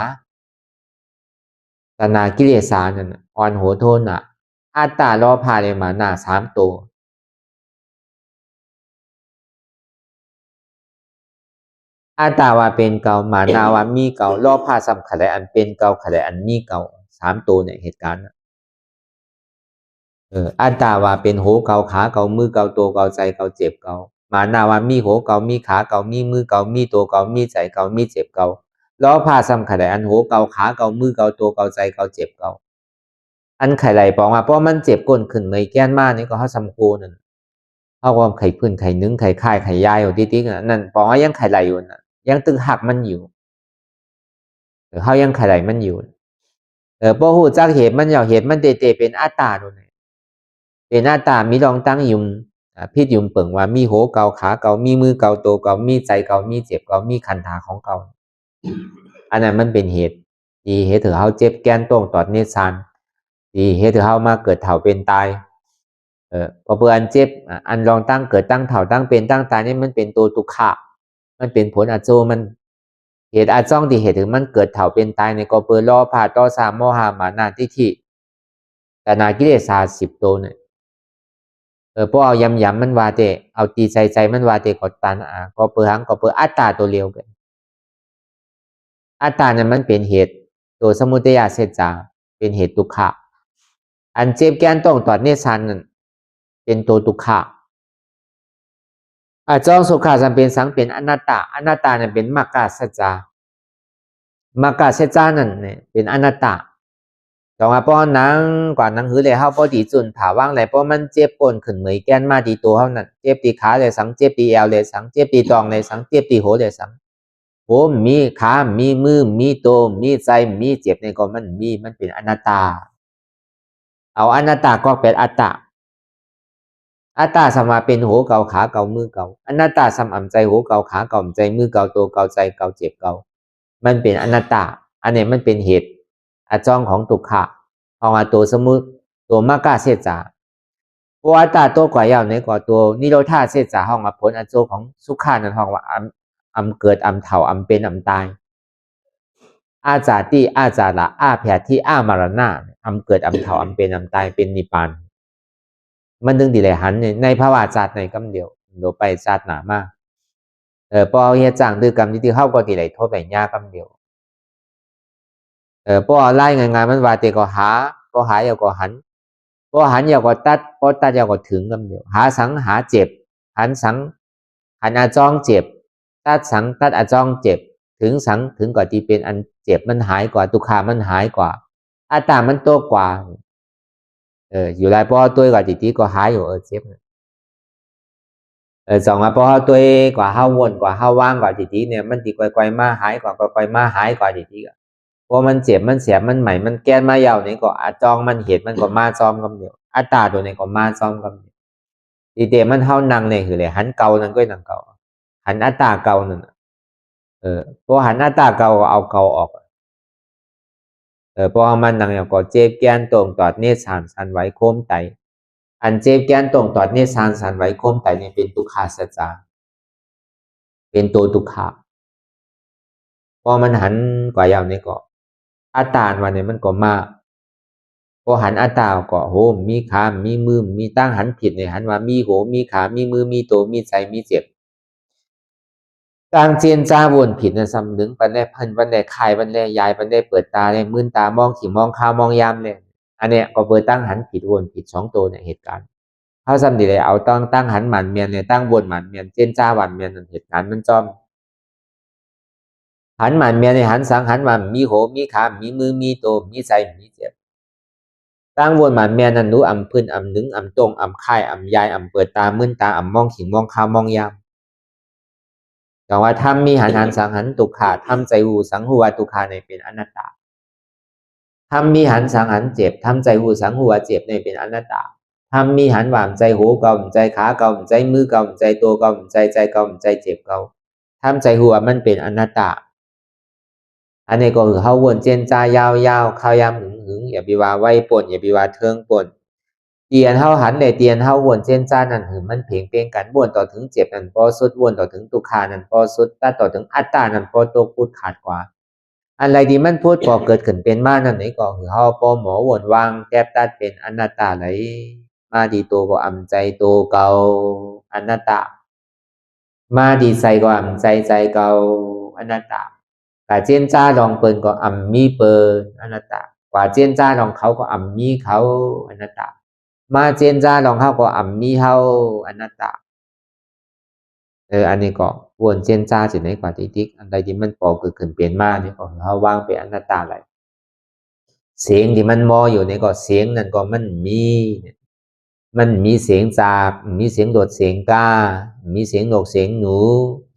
ตนากิเลสานั่นอ่อนโหโทนอ่ะอัตตาล้อพาเลยมาหน้า3 ตัวอัตตาว่าเป็นเก่ามานาว่ามีเก่าล้อพาซ้ำขะไดอันเป็นเก่าขะไดอันมีเก่า3 ตัวเนี่ยเหตุการณ์อัตตาว่าเป็นโหเก่าขาเก่ามือเก่าตัวเก่าใจเก่าเจ็บเก่ามานาว่ามีโหเก่ามีขาเก่ามีมือเก่ามีตัวเก่ามีใจเก่ามีเจ็บเก่าล้อพาซ้ำขะไดอันโหเก่าขาเก่ามือเก่าตัวเก่าใจเก่าเจ็บเก่าอันไข่ไหลปองมาเพราะมันเจ็บก้นขึ้นเมยแก้นมากนี่ก็เขาซ้ำโคนั่นเขาความไข่พื้นไข่นึ่งไข่ค่ายไข่ยายอยู่ติ๊กๆนั่นปองว่ายังไข่ไหลอยู่นะยังตึงหักมันอยู่เขายังไข่ไหลมันอยู่เพราะหูจักเหตุมันเหตุมันเตะเป็นอัตตาโน่นเป็นอัตตามีรองตั้งยุมพิษยุมเปิงว่ามีโหเกาขาเกามีมือเกาตัวเกามีใจเกามีเจ็บเกามีคันถาของเกาอันนั้นมันเป็นเหตุดีเหตุถือเขาเจ็บแกนตรงตอดเนซานดีเหตุถือเขามาเกิดเถ่าเป็นตายพอเพื่อนเจ็บอันรองตั้งเกิดตั้งเถ่าตั้งเป็นตั้งตายนี่มันเป็นตัวตุกขะมันเป็นผลอาโจมันเหตุอาจ้องที่เหตุถึงมันเกิดเถ่าเป็นตายในก็เปิดล้อผ่าต่อสามโมหามานาทิฏฐิแต่นากิเลส10 ตัวเนี่ยพวกเอายำมันวาเตเอาตีใจมันวาเตกดตันก็เปิดหังก็เปิดอัตตาตัวเลียวกันอัตตานั้นมันเป็นเหตุตัวสมุทัยเสจาเป็นเหตุทุกขะอันเจ็บแกนต้องตอดเนสันนั่นเป็นตัวทุกขะจองสุขาจำเป็นสังเป็นอนัตตาอนัตตาเนี่ยเป็นมรรคสัจจามรรคสัจจานั่นเนี่ยเป็นอนัตตาจองว่าป้อนนังกว่านังหือเลยเฮาป้อดีจุนผ่าว่างเลยเพราะมันเจ็บก้นขึ้นเหมยแก้นมาดีตัวเฮานั่นเจ็บตีขาเลยสังเจ็บตีเอวเลยสังเจ็บตีตองเลยสังเจ็บตีโหเลยสังโหมีขามีมือมีตัวมีใจมีเจ็บในก็มันมีมันเป็นอนัตตาเอาอนัตตาก็เป็นอัตตาอัตตาสมาเป็นโหเกาขาเกามือเกาอนัตตาสมอ่ำใจโหเกาขาเกาใจมือเกาตัวเกาใจเกาเจ็บเกามันเป็นอนัตตาอันนี้มันเป็นเหตุอาจ้องของตุกขะของตัวสมุตัวมากาเสจาเพราะอัตตาตัวกว่ายาวในกว่าตัวนิโรธาเสจาห้องผลอาโจของสุขานั่นห้องว่าอำเกิดอำเถ่าอำเป็นอำตายอาจาติอาจาระอาแผดที่อามารณะอำเกิดอำเถ่าอำเป็นอำตายเป็นนิพพานมันดึงดีเลยหันในภาวะชาติในกำเดียวโดไปชาติหนามากพอเฮียจังดื้อกรรมที่เข้าก็ดีเลยโทษแบบยากำเดียวพอไล่งานมันว่าเตก็หาพอหายก็หันพอหันยาวก็ตัดพอตัดยาวก็ถึงกำเดียวหาสังหาเจ็บหันสังหันอาจ้องเจ็บตัดสังตัดอาจ้องเจ็บถึงสังถึงกว่าที่เป็นอันเจ็บมันหายกว่าตุกขามันหายกว่าอัตตามันโตกว่า อยู่lại po tôi gọi tí có hái ở xếp xong mà po tôi quả haoวนquả haoว่างกว่าtíเนี่ยมันตีไกวๆมาหายกว่าไกวๆมาหายกว่าtíก็พอมันเจ็บมันเสียมันใหม่มันแก้นมายาวนี่ก็จองมันเหตุมันก็มาซ้อมกันเดียวอัตตาตัวนี้ก็มาซ้อมกันดีเดมันเฮานังเนี่ยคือเลยหันเก่านั่นก็นังเก่าหันอัตตาเก่านั่นพอหันอัตตาเก่าเอาเก่าออกพอมันนังอย่างก็เจ็บแก้นตรงตอดเนสานสันไว้โค้มไตอันเจ็บแก้นตรงตอดเนสานสันไว้โค้มไตเนี่ยเป็นทุกขาสัจจาเป็นตัวทุกขาพอมันหันกว่ายาวนี่ก็อัตตาวันนี้มันก็มาพอหันอัตตาก็โหมีขามีมือมีตั้งหันผิดเนี่ยหันว่ามีโหมีขามีมือมีตัวมีใจมีเจ็บตั้งเจียนจ้าวนผิดนะซ้ำนึงปันได้พันปันได้คายปันได้ยายปันได้เปิดตาได้มื่นตามองขี่มองข้าวมองยามเนี่ยอันเนี้ยก็เปิดตั้งหันผิดวนผิดสองตัวเนี่ยเหตุการณ์เขาซ้ำดีเลยเอาตั้งหันหมันเมียนเนี่ยตั้งวนหมันเมียนเจียนจ้าวันเมียนเหตุการณ์มันจอมหันหมันเมียนในหันสังหันวันมีโหมีขามีมือมีตัวมีใจมีเจ็บตั้งวนหมันเมียนนั้นรู้อ่ำพื้นอ่ำนึงอ่ำตรงอ่ำค่ายอ่ำยายอ่ำเปิดตามื่นตาอ่ำมองขิงมองข้าวมองยามแต่ว่าทำมีหันสังหันตุขาทำใจหูสังหัวตุขาในเป็นอนัตตาทำมีหันสังหันเจ็บทำใจหูสังหัวเจ็บในเป็นอนัตตาทำมีหันหวามใจหูเก่าใจขาเก่าใจมือเก่าใจตัวเก่าใจเก่าใจเจ็บเก่าทำใจหัวมันเป็นอนัตตาอันนี้ก็คือเขาวนเจนจ้ายาวๆข้าวยามหึงอย่าไปว่าไว้ป่นอย่าไปว่าเทิงป่นเตียนเฮาหันในเตียนเฮาวนเจนจ้านั่นหึงมันเพ่งเพ่งกันวนต่อถึงเจ็บนั่นพอสุดวนต่อถึงตุขานั่นพอสุดถ้าต่อถึงอัตตานั่นพอตัวพูดขาดกว่าอะไรที่มันพูดพอเกิดขึ้นเป็นมานั่นนี่ก็คือเฮาพอหมอวนวางแทบตัดเป็นอนัตตาไหลมาดีตัวก็อำใจตัวเก่าอนัตตามาดีใจก็อำใจเก่าอนัตตากว่าเจียนจ้าลองเปินก็อ่ำมีเปินอนัตตากว่าเจียนจ้าลองเขาก็อ่ำมีเขาอนัตตามาเจียนจ้าลองเขาก็อ่ำมีเขาอนัตตาอันนี้ก็วนเจียนจ้าสิไหนกว่าติ๊กอันใดที่มันปอเกิดขึ้นเปลี่ยนมาเนี่ยก็เขาวางเป็นอนัตตาอะไรเสียงที่มันมออยู่เนี่ยก็เสียงนั่นก็มันมีเสียงจากมีเสียงโดดเสียงกามีเสียงนกเสียงหนู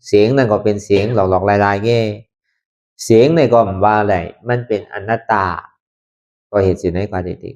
เสียงนั่นก็เป็นเสียงหลอกๆลายๆเงี้ยเสียงในก็ว่าอะไรมันเป็นอนัตตาก็เหตุสิในกว่าติ๊ก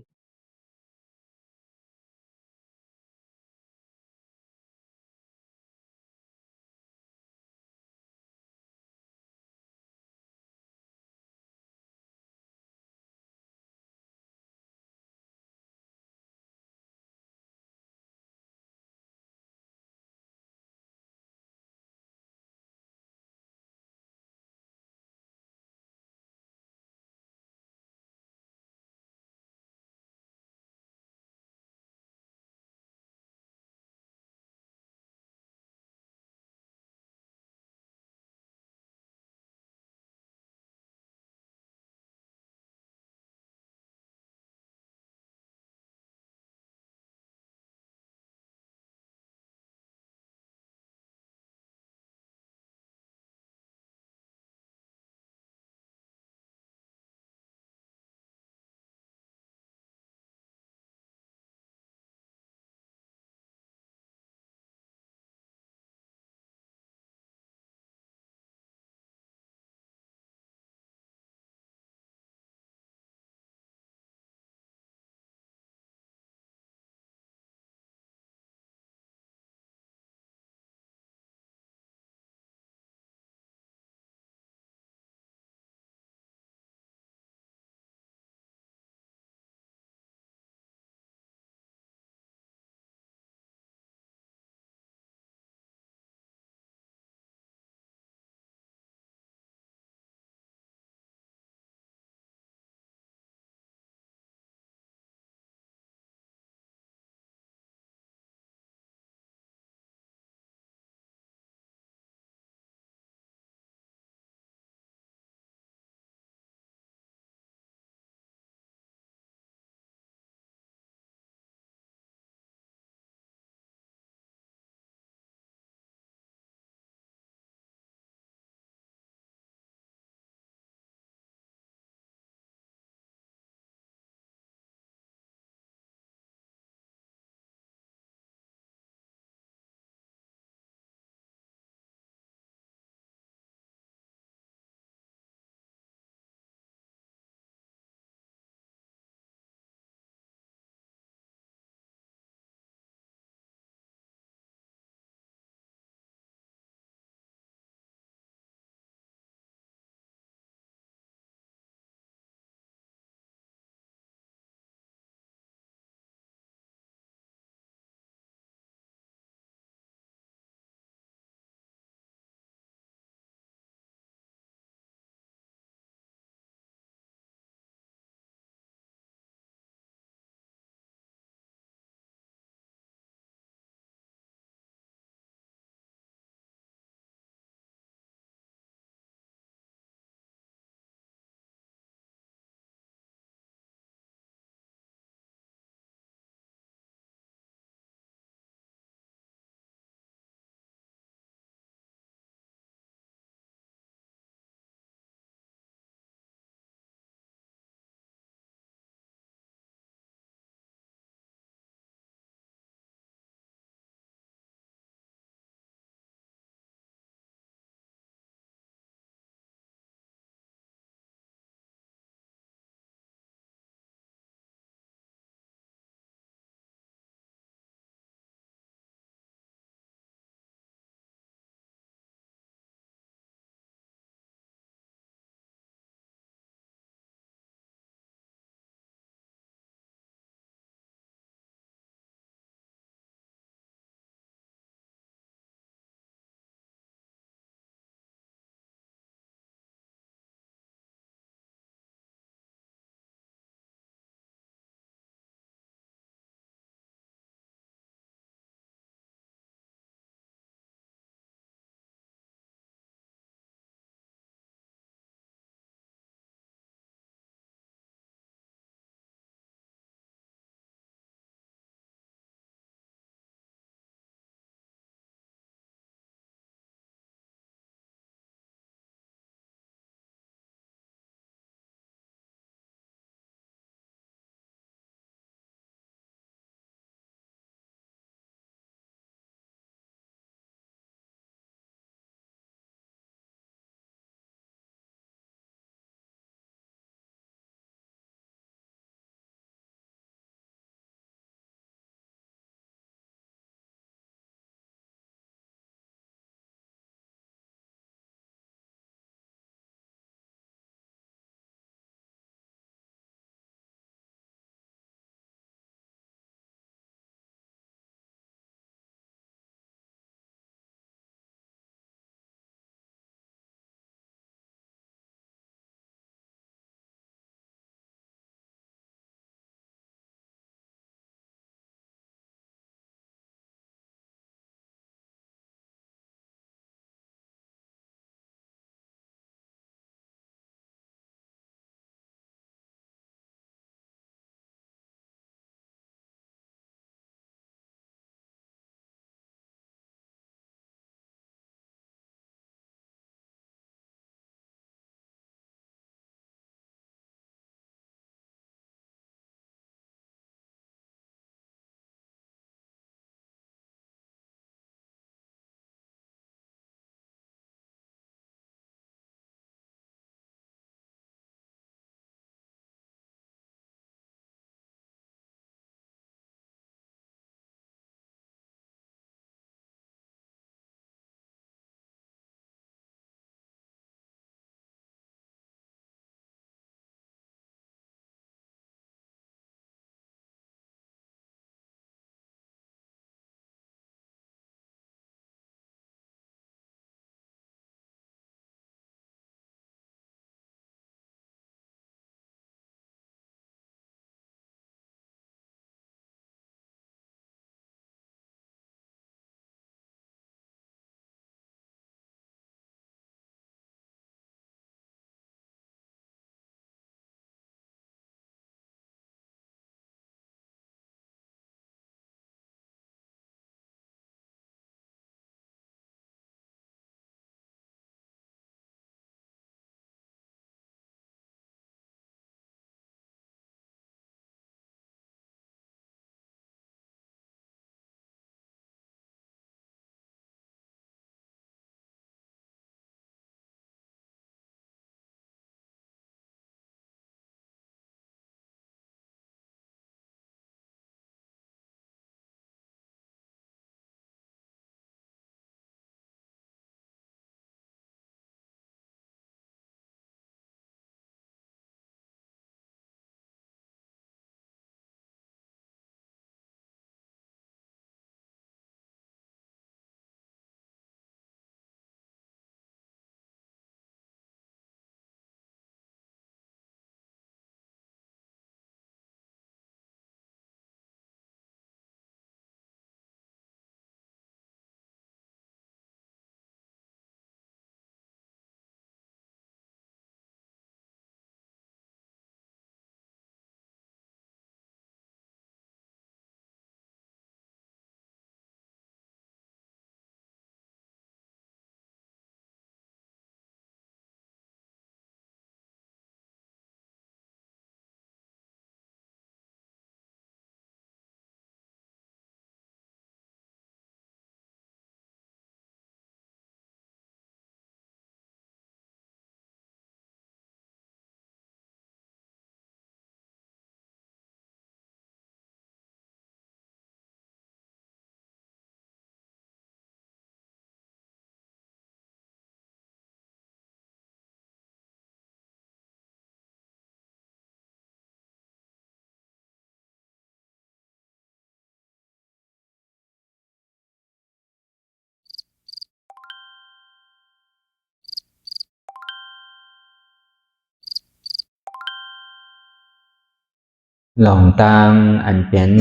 หลองตังอันเป็น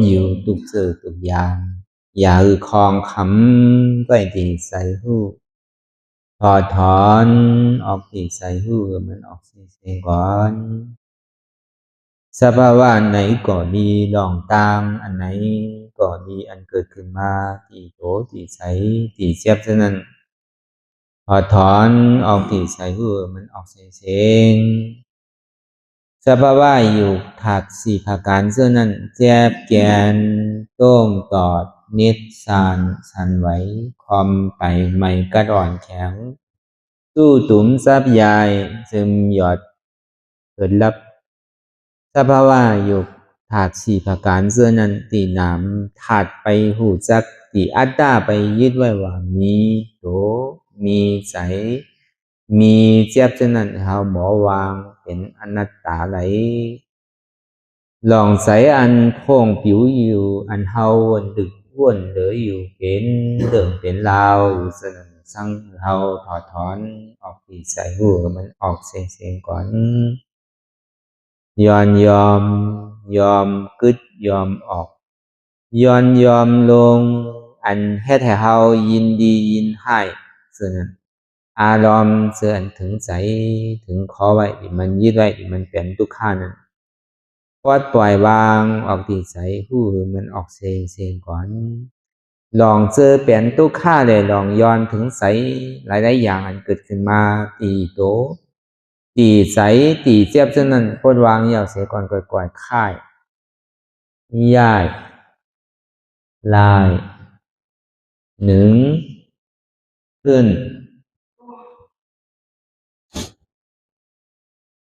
อยู่ทุกสื่อทุกอย่างอย่าคลองคำไว้ที่ใส่หูพอถอนออกที่ใส่หูมันออกเสียงก่อนสภาวะไหนก็ดีหลองตังอันไหนก็ดีอันเกิดขึ้นมาที่โตที่ใสที่เสียบฉะนั้นพอถอนออกที่ใส่หูมันออกเสียงสภาวะอยู่ถักสี่ประการเสื้อนั้นแจบแกนโต้งตอดนิดสานสันไหวคอมไปไม่กระดอนแข็งสู้ตุ่มซับยายซึมหยอดเกิดลับสภาวะอยู่ถักสี่ประการเสื้อนั้นตีหนามถัดไปหูจักตีอัตตาไปยึดไว้ว่ามีโตมีใสมีเจ็บฉะนั้นเขาหมอวางเป็นอนัตตาไหลลองใส่อันโค้งผิวอยู่อันเฮาวันดึกวนเหลืออยู่เป็นเดิมเป็นลาวอยู่สนั่นสั่งเฮาถอดถอนออกปีใส่หูมันออกเสียงก่อนยอมกึดยอมออกยอมลงอันเฮ็ดให้เฮายินดียินให้ส่วนนั้นอารมณ์เสื่อถึงใจถึงขอไว้มันยึดไว้มันเป็นทุกข์นั้นปล่อยวางออกที่ใจหูมันออกเสียงก่อนลองเจอเปลี่ยนทุกข์เลยลองย้อนถึงใสหลายๆอย่างอันเกิดขึ้นมาตีโตตีใสตีเสียบฉะนั้นปล่อยวางยาวเสียก่อนก่อยค่ายย่ายลายหนึ่งขึ้น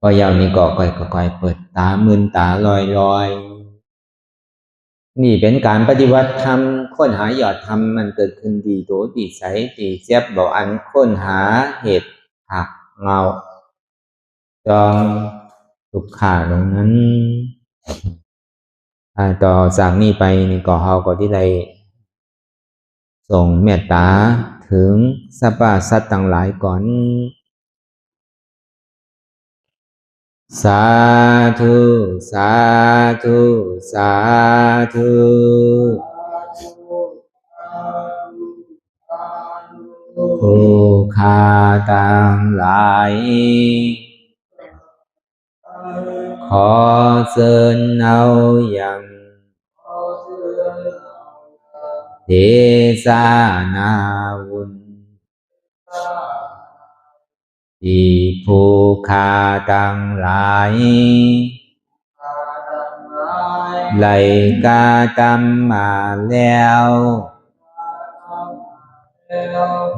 พอยาวนี้ก็ค่อยเปิดตามึนตาลอยนี่เป็นการปฏิวัติธรรมค้นหายอดธรรมมันเกิดขึ้นดีโตดีใสดีเจ็บบอกอันค้นหาเหตุหักเงาจองทุกขาตรงนั้นต่อจากนี้ไปนี่ก็เฮาก็ที่ได้ส่งเมตตาถึงสรรพสัตว์ต่างหลายก่อนสาธุสาธุสาธุผู้ข้าต่างหลายขอเชิญเอาอย่างเทศนาวุญที่ผู้ข้าต่างหลายไหลกาตามมาแล้ว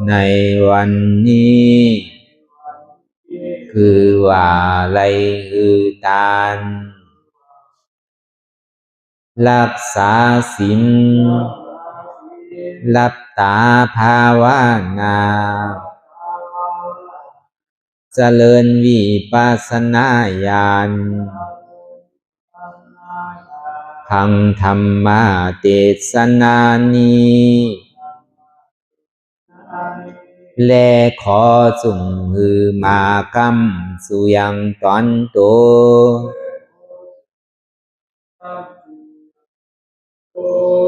ในวันนี้คือว่าไหลอือตานรักษาศีลรับตาภาวนาเจริญวิปัสสนาญาณพังธรรมเทศนานี้และขอสุ่มหือมากรรมสุยังตอนโต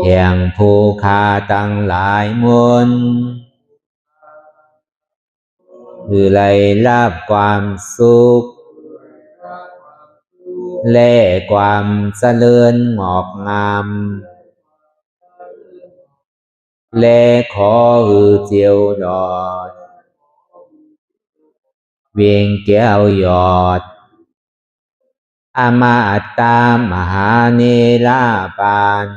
แห่งผู้ข้าตั้งหลายมนคือไล่ลาบความสุขและความเจริญงอกงามและขอหือเจียวดอดเวียงแก้วยอดอมาตามหาเนลาปาน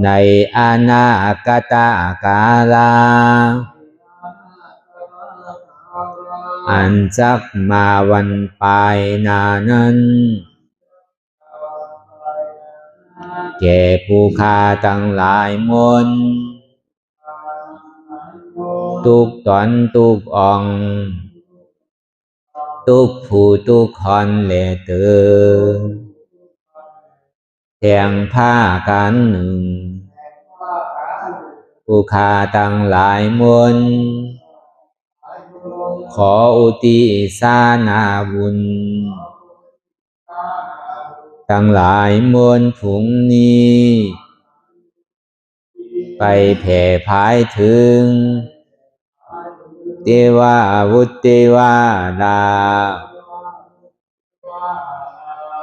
ในอนาคตกาลาอันจักมาวันปลายนานั้นแก่ผู้ข้าทั้งหลายมนทุกตนทุกองทุกผู้ทุกคนและเตือแทงผ้ากันหนึ่งผู้ข้าทั้งหลายมนข ขออุทิศนาบุญทั้งหลายมวลผุงนี้ไปแผ่พายถึงเทวาวุตเทวาดา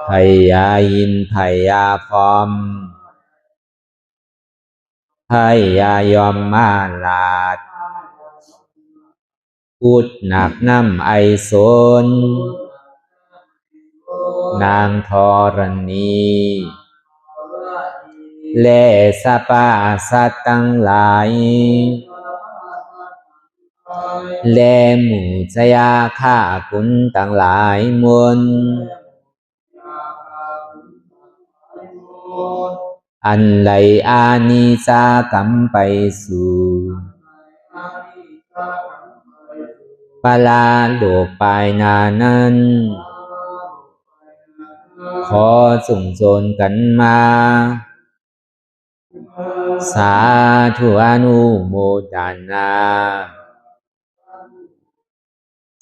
พญาอินทร์พญาพรหมพญายมมาราชพูดหนักน้ำไอโซนนางธรณีและสรรพสัตว์ทั้งหลายและหมู่ชยาข้าคุณทั้งหลายมวลอันไหลอานิสากรรมไปสู่ปาลาโลกปลายนานั้นขอส่งโจรกันมาสาธุอนุโมทนา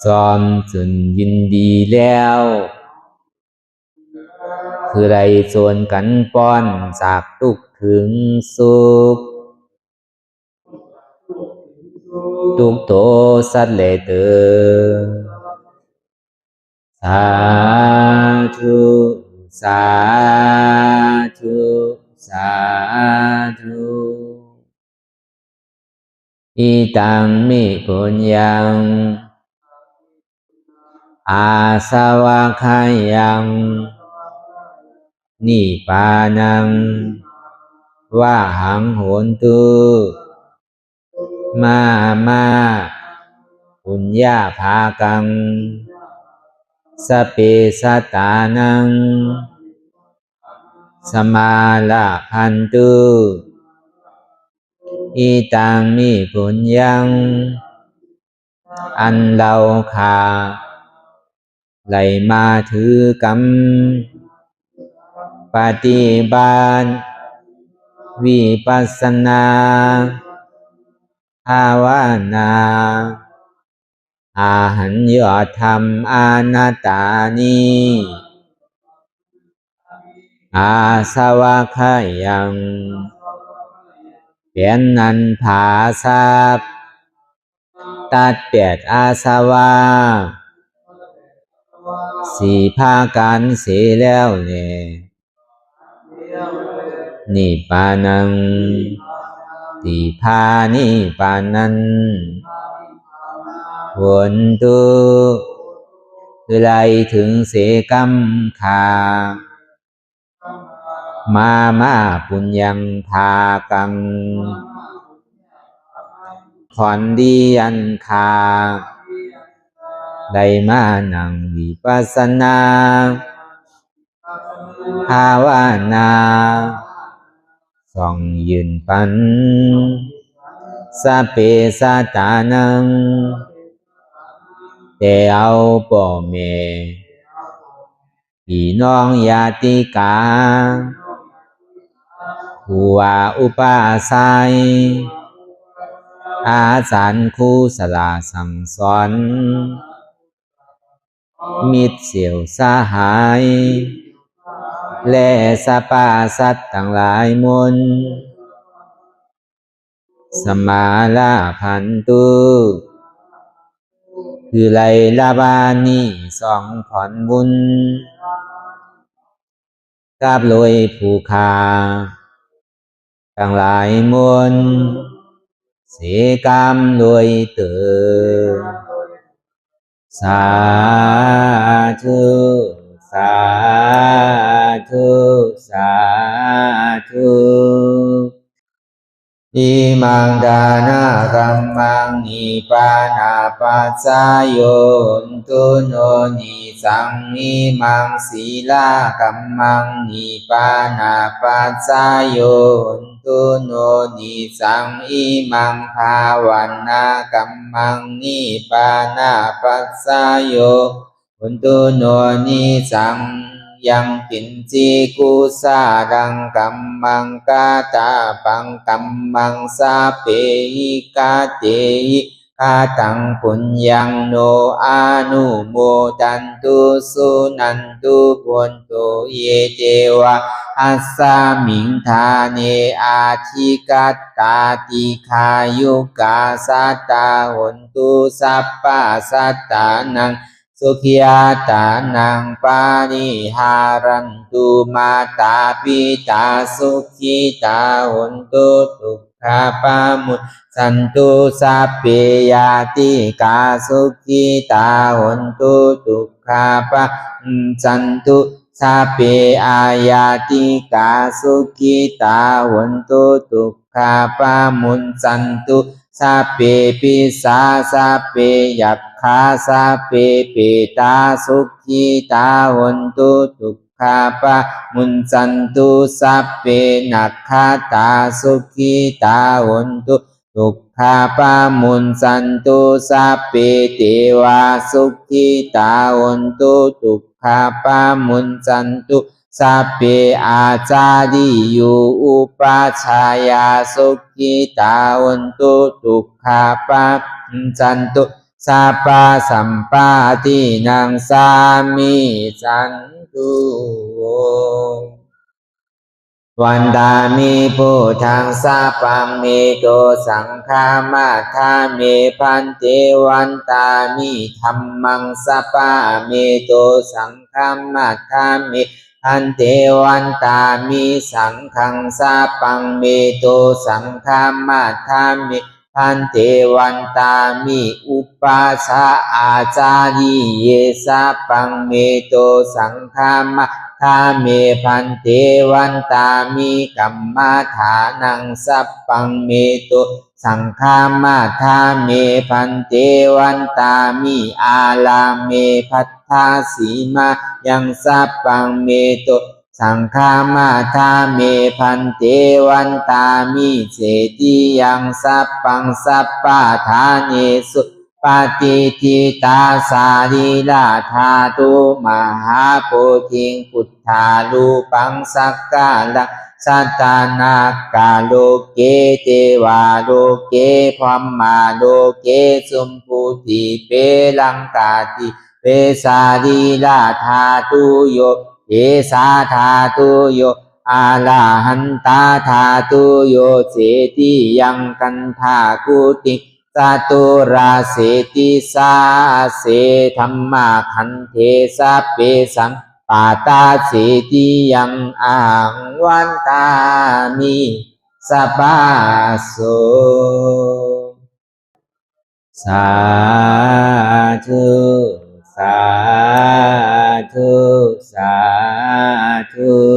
จอมจนยินดีแล้วคือไรโจรกันป้อนจากทุกข์ถึงสุขทุกโตสัตว์เลเตอสาธุสาธุสาธุอิตังมิปุญญังอาสวะคายังนิพพานังวะหังโหนตุมาปุญญาภากังสเปสัตตานังสมาลาพันตุอิตังมิปุญญังอันเราขาไหลมาถือกรรมปฏิบัติวิปัสสนาภาวนาอาหันยอดธรรมอนัตตานิอาสวะคายังเป็นนันผาทรัพย์ตัดเปียดอาสวะสี่ภาการเสียแล้วเนี่ยนิพพานังติพานิพพานันหนตุคือไรถึงเสกรรมขามาปุญญังภากังขอนดีอันคาได้มานั่งวิปัสสนาภาวนาส่องยืนปันสเปสัตตานังแต่เอาป่อแม่พี่น้องญาติกาผู้ว่าอุปาสัยอาจารย์ครูสลาสั่งสอนมิตรเสี่ยวสหายและสรรพสัตว์ทั้งหลายมวลสมาลาพันตุคือไลลาบานีสองผ่อนบุญกับลอยผู้คาทั้งหลายมวลเสกรรมลอยเตอสาธุสาธุสาธุอิมังดานากัมมังนิพพานาปัสสะโยนตุโนนิสังอิมังศีลากัมมังนิพพานาปัสสะโยนตุโนนิสังอิมังภาวันนากัมมังนิพพานาปัสสะโยนตุโนนิสังยังกินจีกุสาดังกัมมังกาตาปังกัมมังสาเปหิกาเตหิ คาตังปุญญังโนอานุโมดันตุสุนันตุพุนตุเยเตวะอัสสามิงทาเนอาทิกัตตาติขายุกาสัตตาหนตุสัพพะสัตตานังสุขิยาตานังปานิหารันตุมาตาปิตาสุขิตาหนตุทุกขาปามุตสันตุสัพเพยาติกาสุขิตาหนตุทุกขาปะสันตุสัพเพอายาติกาสุขิตาหนตุทุกขาปะมุนสันตุสัพเพปิสาสัพเพยัคขาสัพเพเปตาสุขิตาหนตุทุกขาปะมุนสันตุสัพเพนัคขตาสุขิตาหนตุทุกขาปะมุนสันตุสัพเพเทวาสุขิตาหนตุทุกขาปะมุนสันตุสัพเพอาจาริยุอุปัชฌายาสุขิตาหนตุทุกขาปะมุนสันตุสัพพะสัมปาทินังสามิสันตุวันดามิพุทธังสัพพังเมโตสังฆามาทาเมพันเตวันตามิธัมมังสัพพะเมโตสังฆามาทาเมพันเตวันตามิสังฆังสัพพังเมโตสังฆามาทาเมพันเตวันตามิอุปัสสะอาจาริเยสัพพังเมโตสังฆามาทาเมพันเตวันตามิกัมมาฐานังสัพพังเมโตสังฆามาทาเมพันเตวันตามิอาลาเมพัทธาสีมายังสัพพังเมโตสังฆามาทาเมพันเตวันตามิเสติยังสัพพังสัพพะทาเนสุปฏิทิตาสารีลาธาตุมหาโพธิงพุทธาลูปังสักกาลังสัตตานากาโลเกเทวาโลเกพรหมาโลเกสุมพุติเปลังกาติเปสารีลาธาตุโยเอสาธาตุโยอาลาหันตาธาตุโยเสติยังกันธากุติสตุราเสติสาเสธัมมาคันเทสัพเพสังปาตาเสติยังอ่างวันตามิสัพพะโสสาธุสาธุสาธุ